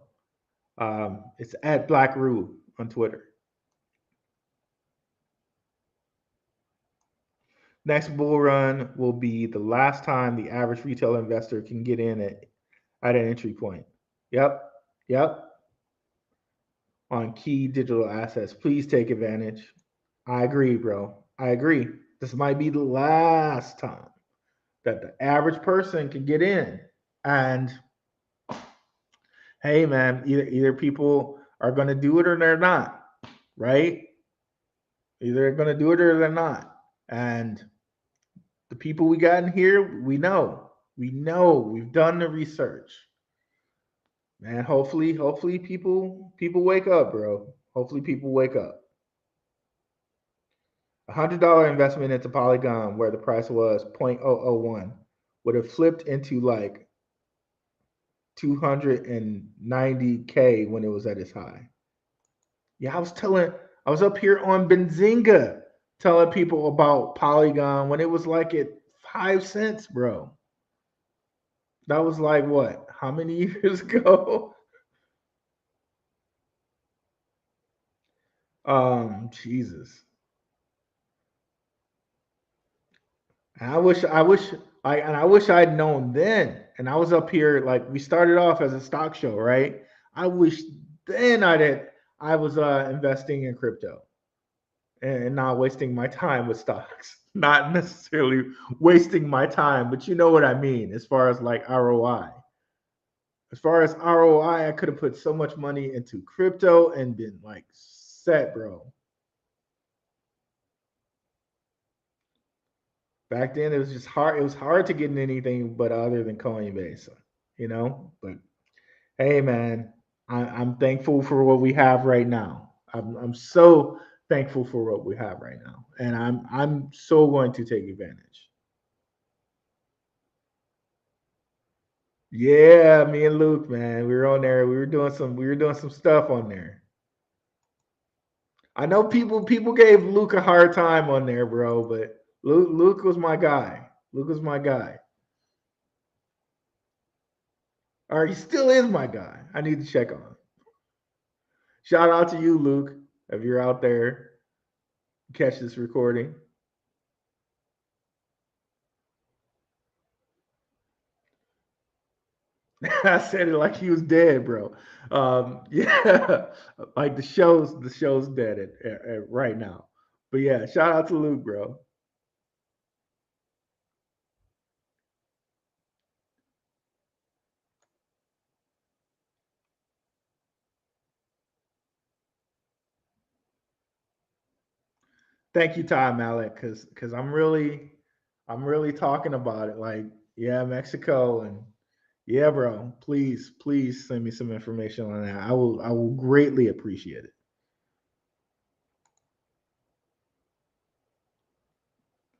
It's at Blackrue on Twitter. Next bull run will be the last time the average retail investor can get in at an entry point. Yep, yep. On key digital assets, please take advantage. I agree, bro. I agree. This might be the last time that the average person can get in. And hey, man, either people are going to do it or they're not, right? Either they're going to do it or they're not. And the people we got in here, we know, we've done the research, man. Hopefully, people wake up, bro. Hopefully, people wake up. $100 investment into Polygon, where the price was 0.001, would have flipped into like 290K when it was at its high. Yeah, I was up here on Benzinga telling people about Polygon when it was like at 5 cents, bro. That was like what? How many years ago? Jesus. And I wish I'd known then. And I was up here like we started off as a stock show, right? I wish then I was investing in crypto and not wasting my time with stocks. Not necessarily wasting my time, but you know what I mean as far as like ROI. As far as ROI, I could have put so much money into crypto and been like set, bro. Back then it was just hard. It was hard to get in anything but other than Coinbase, you know. But hey, man, I'm thankful for what we have right now. I'm so thankful for what we have right now, and I'm so going to take advantage. Yeah, me and Luke, man, we were on there. We were doing some stuff on there. I know people gave Luke a hard time on there, bro, but Luke was my guy. Luke was my guy. Or he still is my guy. I need to check on him. Shout out to you, Luke, if you're out there. Catch this recording. I said it like he was dead, bro. Yeah, like the show's dead right now. But yeah, shout out to Luke, bro. Thank you, Tom Malik, because I'm really talking about it. Like, yeah, Mexico and yeah, bro. Please send me some information on that. I will greatly appreciate it.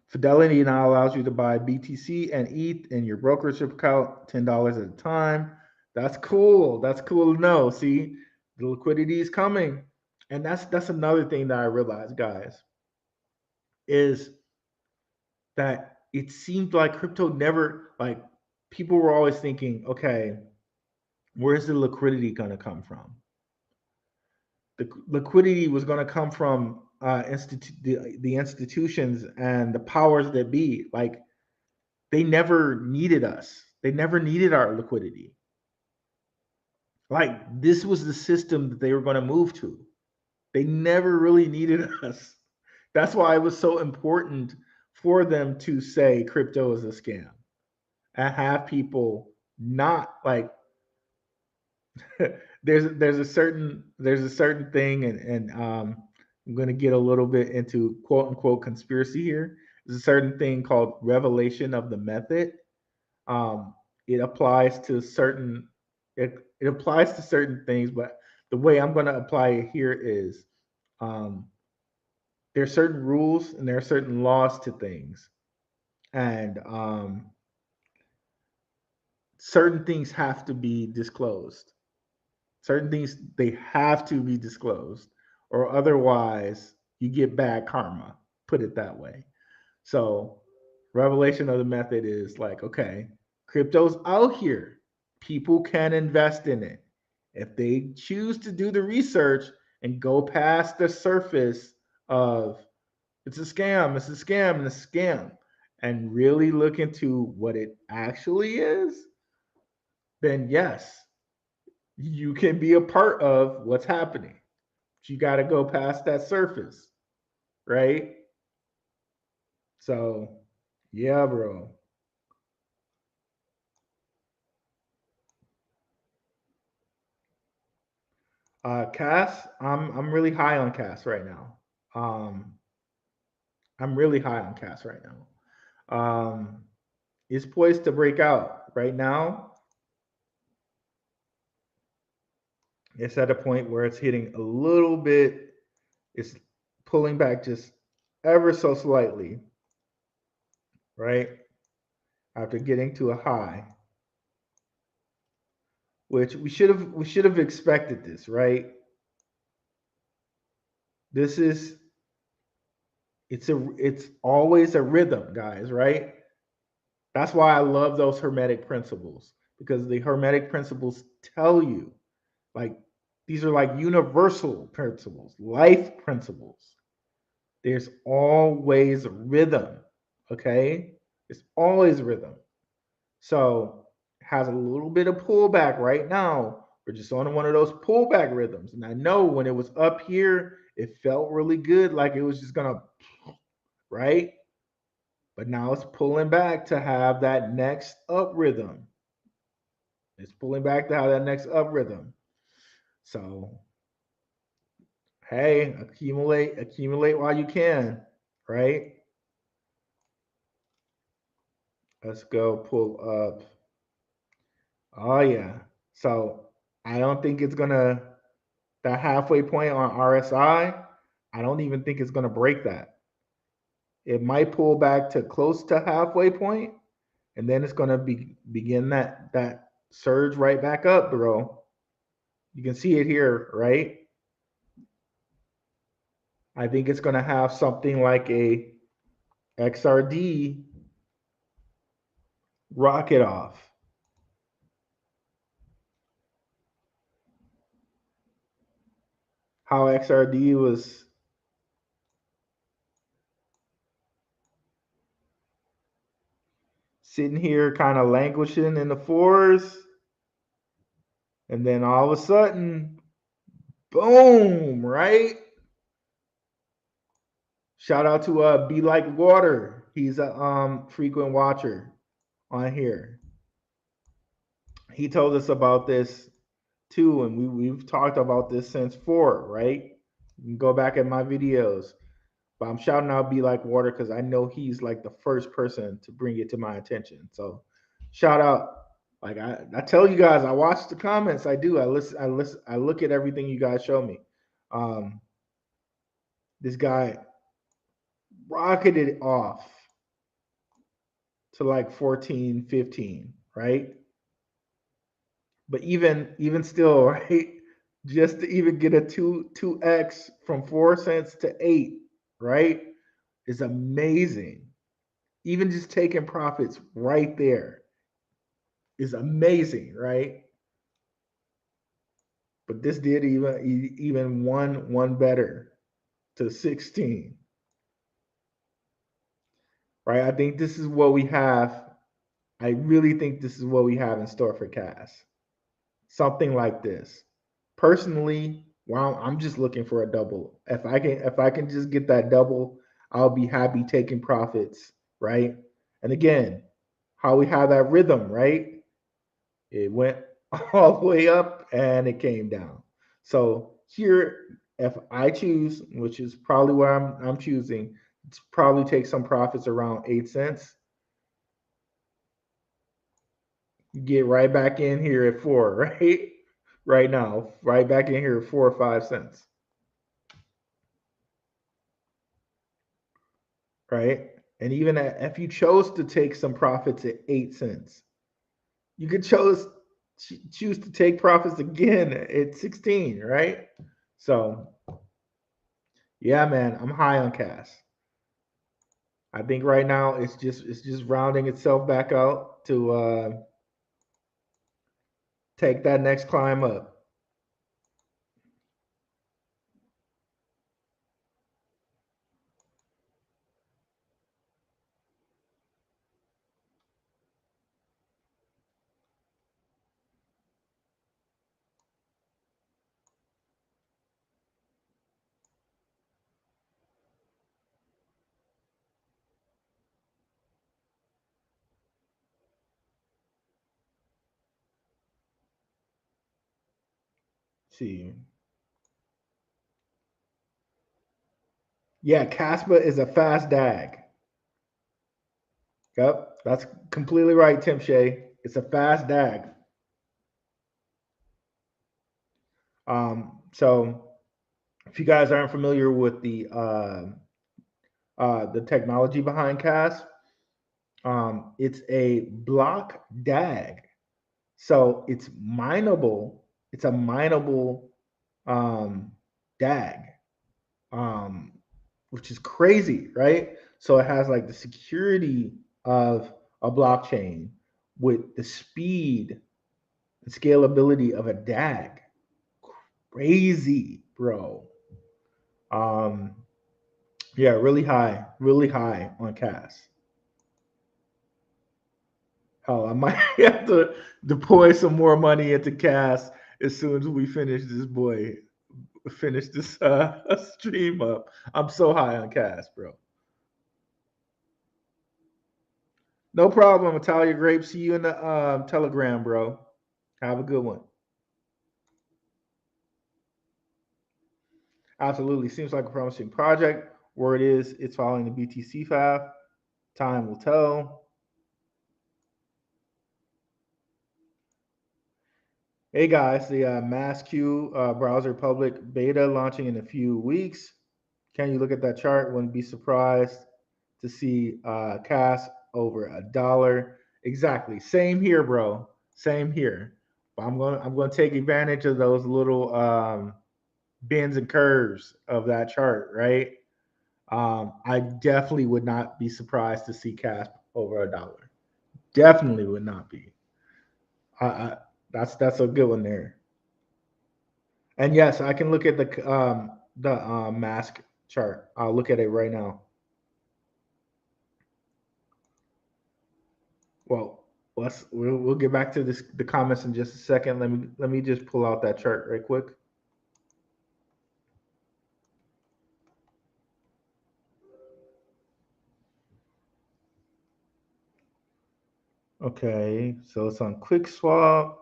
Fidelity now allows you to buy BTC and ETH in your brokerage account, $10 at a time. That's cool. That's cool to know. See, the liquidity is coming, and that's another thing that I realized, guys, is that it seemed like crypto never like people were always thinking, okay, where's the liquidity going to come from? The liquidity was going to come from the institutions and the powers that be. Like they never needed us. They never needed our liquidity. Like this was the system that they were going to move to. They never really needed us. That's why it was so important for them to say crypto is a scam and have people not like there's a certain thing and I'm going to get a little bit into quote unquote conspiracy here. There's a certain thing called revelation of the method. um, it applies to certain it applies to certain things, but the way I'm going to apply it here is There are certain rules and there are certain laws to things, and certain things have to be disclosed. Certain things they have to be disclosed, or otherwise you get bad karma. Put it that way. So, revelation of the method is like, okay, crypto's out here. People can invest in it. If they choose to do the research and go past the surface of it's a scam, it's a scam, and it's a scam, and really look into what it actually is, then yes, you can be a part of what's happening. But you got to go past that surface, right? So, yeah, bro. Cass, I'm really high on Cass right now. Um, I'm really high on Cass right now. It's poised to break out right now. It's at a point where it's hitting a little bit. It's pulling back just ever so slightly, right? After getting to a high, which we should have expected this, right? This is it's always a rhythm, guys, right? That's why I love those hermetic principles, because the hermetic principles tell you, like, these are like universal principles, life principles. There's always rhythm, okay? It's always rhythm. So has a little bit of pullback right now. We're just on one of those pullback rhythms. And I know when it was up here, it felt really good, like it was just gonna, right? But now it's pulling back to have that next up rhythm. It's pulling back to have that next up rhythm. So hey, accumulate while you can, right? Let's go pull up. Oh yeah. So I don't think it's gonna that halfway point on RSI. I don't even think it's gonna break that. It might pull back to close to halfway point, and then it's gonna begin that surge right back up, bro. You can see it here, right? I think it's gonna have something like a XRD rocket off. How XRD was sitting here kind of languishing in the fours, and then all of a sudden, boom, right? Shout out to Be Like Water. He's a frequent watcher on here. He told us about this too, and we've talked about this since 4, right? You can go back at my videos. But I'm shouting out Be Like Water because I know he's like the first person to bring it to my attention. So shout out. Like I tell you guys, I watch the comments. I do. I look at everything you guys show me. Um, this guy rocketed off to like 14, 15, right? But even still, right? Just to even get a 2x from 4 cents to 8, right? Is amazing. Even just taking profits right there is amazing, right? But this did even one better to 16, right? I think this is what we have. I really think this is what we have in store for Cass. Something like this. Personally, well, I'm just looking for a double. If I can just get that double, I'll be happy taking profits, right? And again, how we have that rhythm, right? It went all the way up and it came down. So here, if I choose, which is probably what I'm choosing, to probably take some profits around 8 cents. Get right back in here at 4, right? Right now, right back in here at 4 or 5 cents. right? And even if you chose to take some profits at 8 cents, you could choose to take profits again at 16, right? So yeah, man, I'm high on cash. I think right now it's just rounding itself back out to take that next climb up. See, yeah, Caspa is a fast dag. Yep, that's completely right, Tim Shea. It's a fast dag. So if you guys aren't familiar with the technology behind CAS, it's a block DAG. So it's mineable. It's a mineable DAG, um, which is crazy, right? So it has like the security of a blockchain with the speed and scalability of a DAG. Crazy, bro. Um, yeah, really high on CAS. Hell, I might have to deploy some more money into CAS as soon as we finish this stream up. I'm so high on CAS, bro. No problem, Italia Grape. See you in the Telegram, bro. Have a good one. Absolutely. Seems like a promising project. Word is it's following the BTC fab. Time will tell. Hey guys, the MassQ browser public beta launching in a few weeks. Can you look at that chart? Wouldn't be surprised to see CAS over $1. Exactly. Same here, bro. Same here. But I'm gonna take advantage of those little bends and curves of that chart, right? I definitely would not be surprised to see CAS over $1. Definitely would not be. I that's a good one there. And yes, I can look at the mask chart. I'll look at it right now. Well, we'll get back to the comments in just a second. Let me just pull out that chart right quick. Okay, so it's on Quick Swap.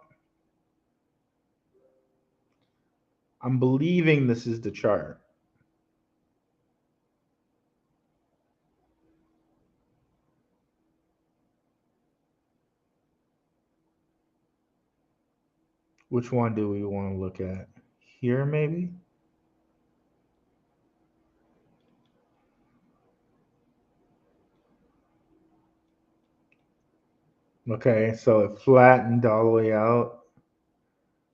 I'm believing this is the chart. Which one do we want to look at? Here, maybe? Okay, so it flattened all the way out.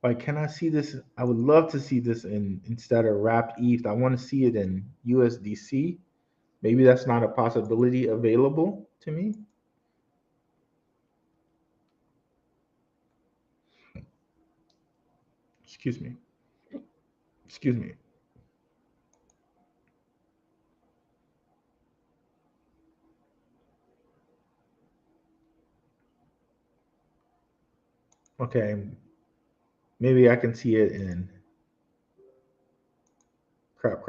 Like, can I see this? I would love to see this instead of wrapped ETH. I want to see it in USDC. Maybe that's not a possibility available to me. Excuse me. Excuse me. Okay, maybe I can see it in crap.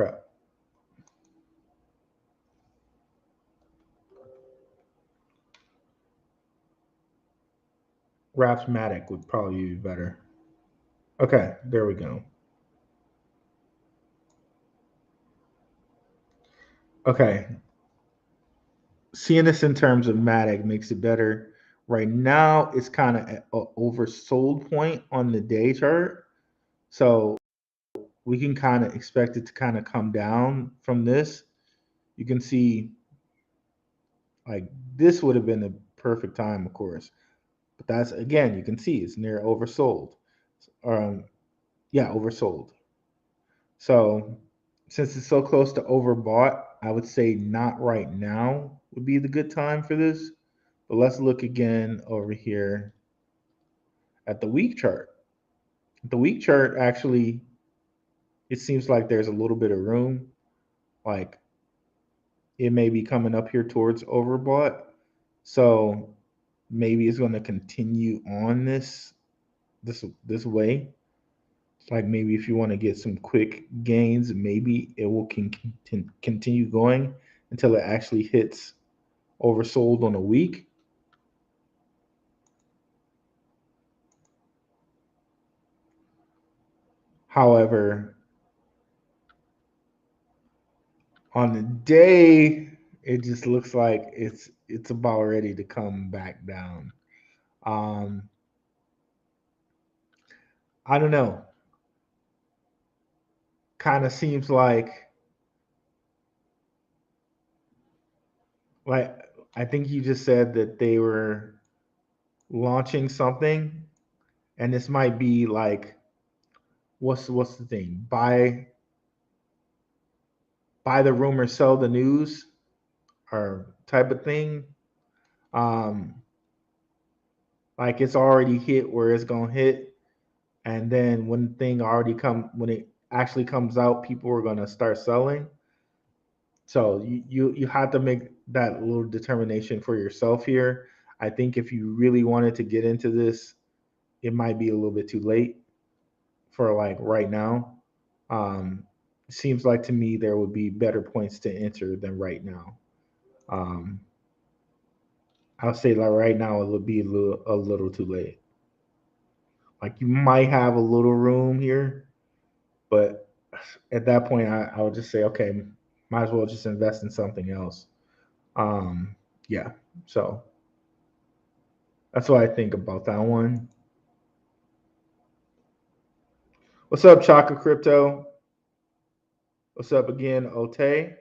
Rapsmatic would probably be better. Okay, there we go. Okay, seeing this in terms of Matic makes it better. Right now, it's kind of at an oversold point on the day chart, so we can kind of expect it to kind of come down from this. You can see Like this would have been the perfect time, of course. But that's again, you can see it's near oversold. Um, yeah, oversold. So since it's so close to overbought, I would say not right now would be the good time for this. But let's look again over here at the week chart. The week chart actually, it seems like there's a little bit of room. Like it may be coming up here towards overbought. So maybe it's going to continue on this way. Like maybe if you want to get some quick gains, maybe it will continue going until it actually hits oversold on a week. However, on the day, it just looks like it's about ready to come back down. Um, I don't know. Kind of seems like I think you just said that they were launching something, and this might be like what's the thing? Buy the rumor, sell the news, or type of thing. Um, like it's already hit where it's gonna hit, and then when it actually comes out, people are gonna start selling. So you have to make that little determination for yourself here. I think if you really wanted to get into this, it might be a little bit too late for like right now. Um, it seems like to me there would be better points to enter than right now. Um, I'll say like right now it would be a little too late. Like you might have a little room here, but at that point I would just say okay, might as well just invest in something else. Um, yeah, so that's what I think about that one. What's up, Chaka Crypto? What's up again, Ote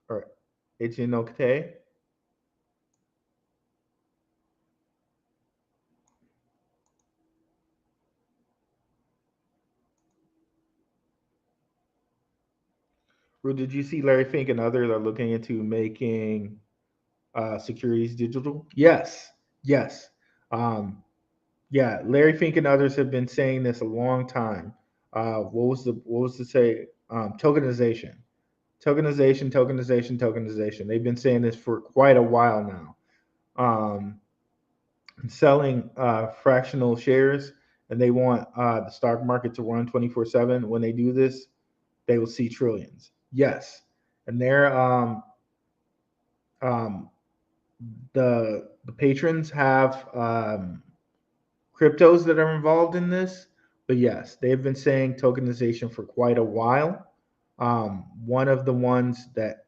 or Ejinote? Did you see Larry Fink and others are looking into making securities digital? Yes, yes. Um, yeah, Larry Fink and others have been saying this a long time. What was the say? Tokenization, tokenization, tokenization, tokenization. They've been saying this for quite a while now. Um, Selling fractional shares, and they want the stock market to run 24/7. When they do this, they will see trillions. Yes, and um, the patrons have cryptos that are involved in this, but yes, they've been saying tokenization for quite a while. One of the ones that,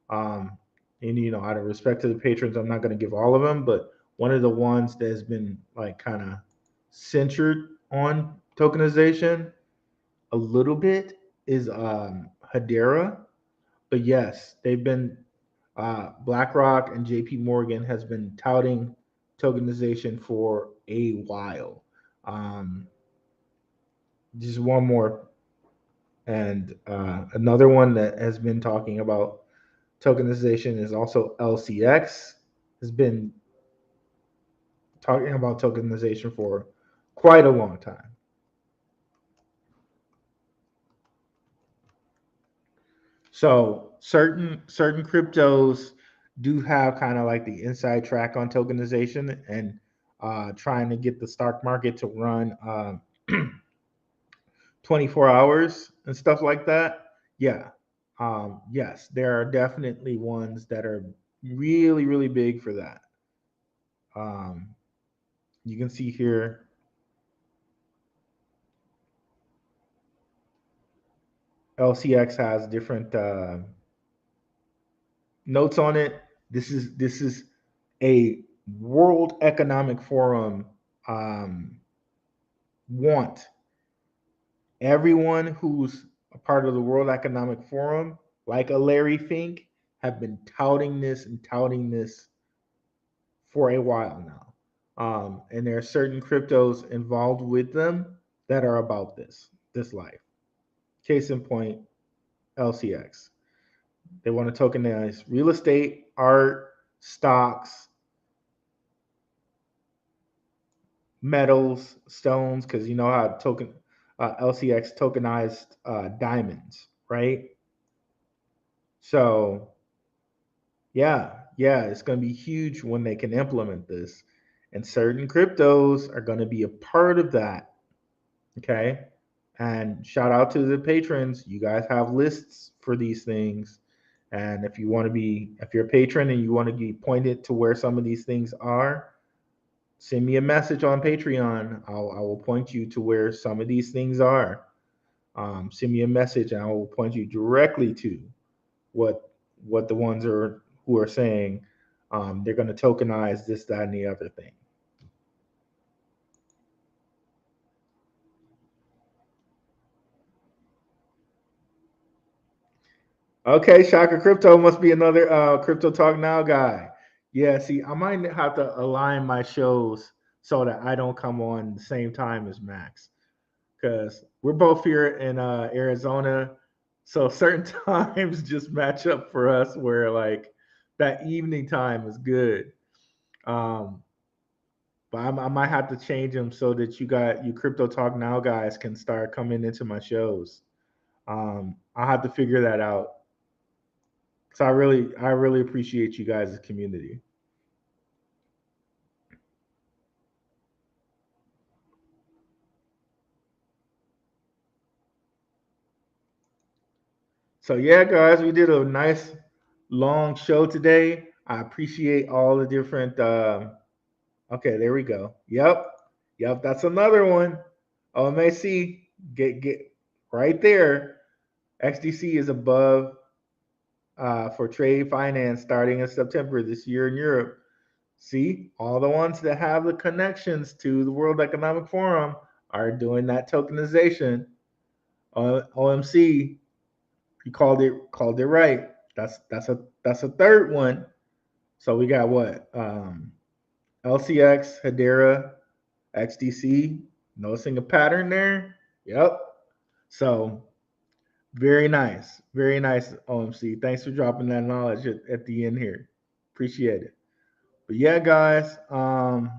um, and out of respect to the patrons, I'm not going to give all of them, but one of the ones that has been like kind of censored on tokenization a little bit is Hedera. But yes, they've been BlackRock and JP Morgan has been touting tokenization for a while. Um, just one more, and another one that has been talking about tokenization is also LCX. Has been talking about tokenization for quite a long time. So certain cryptos do have kind of like the inside track on tokenization and trying to get the stock market to run 24 hours and stuff like that. Yeah. Yes, there are definitely ones that are really, really big for that. Um, you can see here LCX has different notes on it. This is a World Economic Forum um, want everyone who's a part of the World Economic Forum, like a Larry Fink, have been touting this for a while now. And there are certain cryptos involved with them that are about this life. Case in point, LCX. They want to tokenize real estate, art, stocks, metals, stones, because you know how LCX tokenized diamonds, right? So yeah, it's going to be huge when they can implement this, and certain cryptos are going to be a part of that. Okay, and shout out to the patrons. You guys have lists for these things, and if you're a patron and you want to be pointed to where some of these things are, send me a message on Patreon. I will point you to where some of these things are. Send me a message and I will point you directly to what the ones are who are saying they're going to tokenize this, that, and the other thing. Okay, Shaka Crypto must be another Crypto Talk Now guy. Yeah, see, I might have to align my shows so that I don't come on the same time as Max, because we're both here in Arizona, so certain times just match up for us where like that evening time is good. Um, but I might have to change them so that you Crypto Talk Now guys can start coming into my shows. I'll have to figure that out. So I really appreciate you guys' community. So yeah, guys, we did a nice long show today. I appreciate all the different. Okay, there we go. Yep, that's another one. OMAC, get right there. XDC is above for trade finance starting in September this year in Europe. See, all the ones that have the connections to the World Economic Forum are doing that tokenization. OMC, you called it right. That's a third one. So we got what? LCX, Hedera, XDC. Noticing a pattern there? Yep. So very nice, OMC. Thanks for dropping that knowledge at the end here. Appreciate it. But yeah, guys, I'll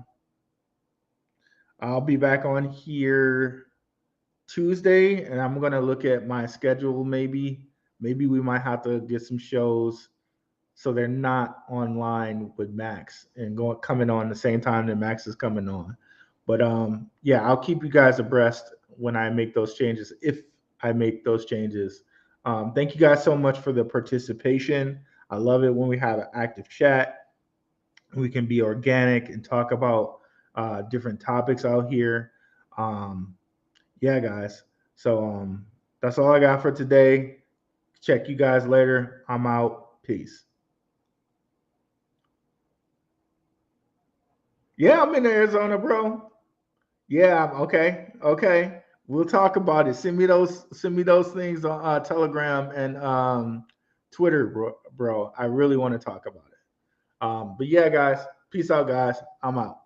be back on here Tuesday, and I'm gonna look at my schedule. Maybe we might have to get some shows so they're not online with Max and going coming on the same time that Max is coming on. But yeah, I'll keep you guys abreast when I make those changes, if I make those changes. Thank you guys so much for the participation. I love it when we have an active chat. We can be organic and talk about different topics out here. Um, yeah, guys. So that's all I got for today. Check you guys later. I'm out. Peace. Yeah, I'm in Arizona, bro. Yeah, okay. Okay. We'll talk about it. Send me those things on Telegram and Twitter, bro. I really want to talk about it. But yeah, guys, peace out, guys. I'm out.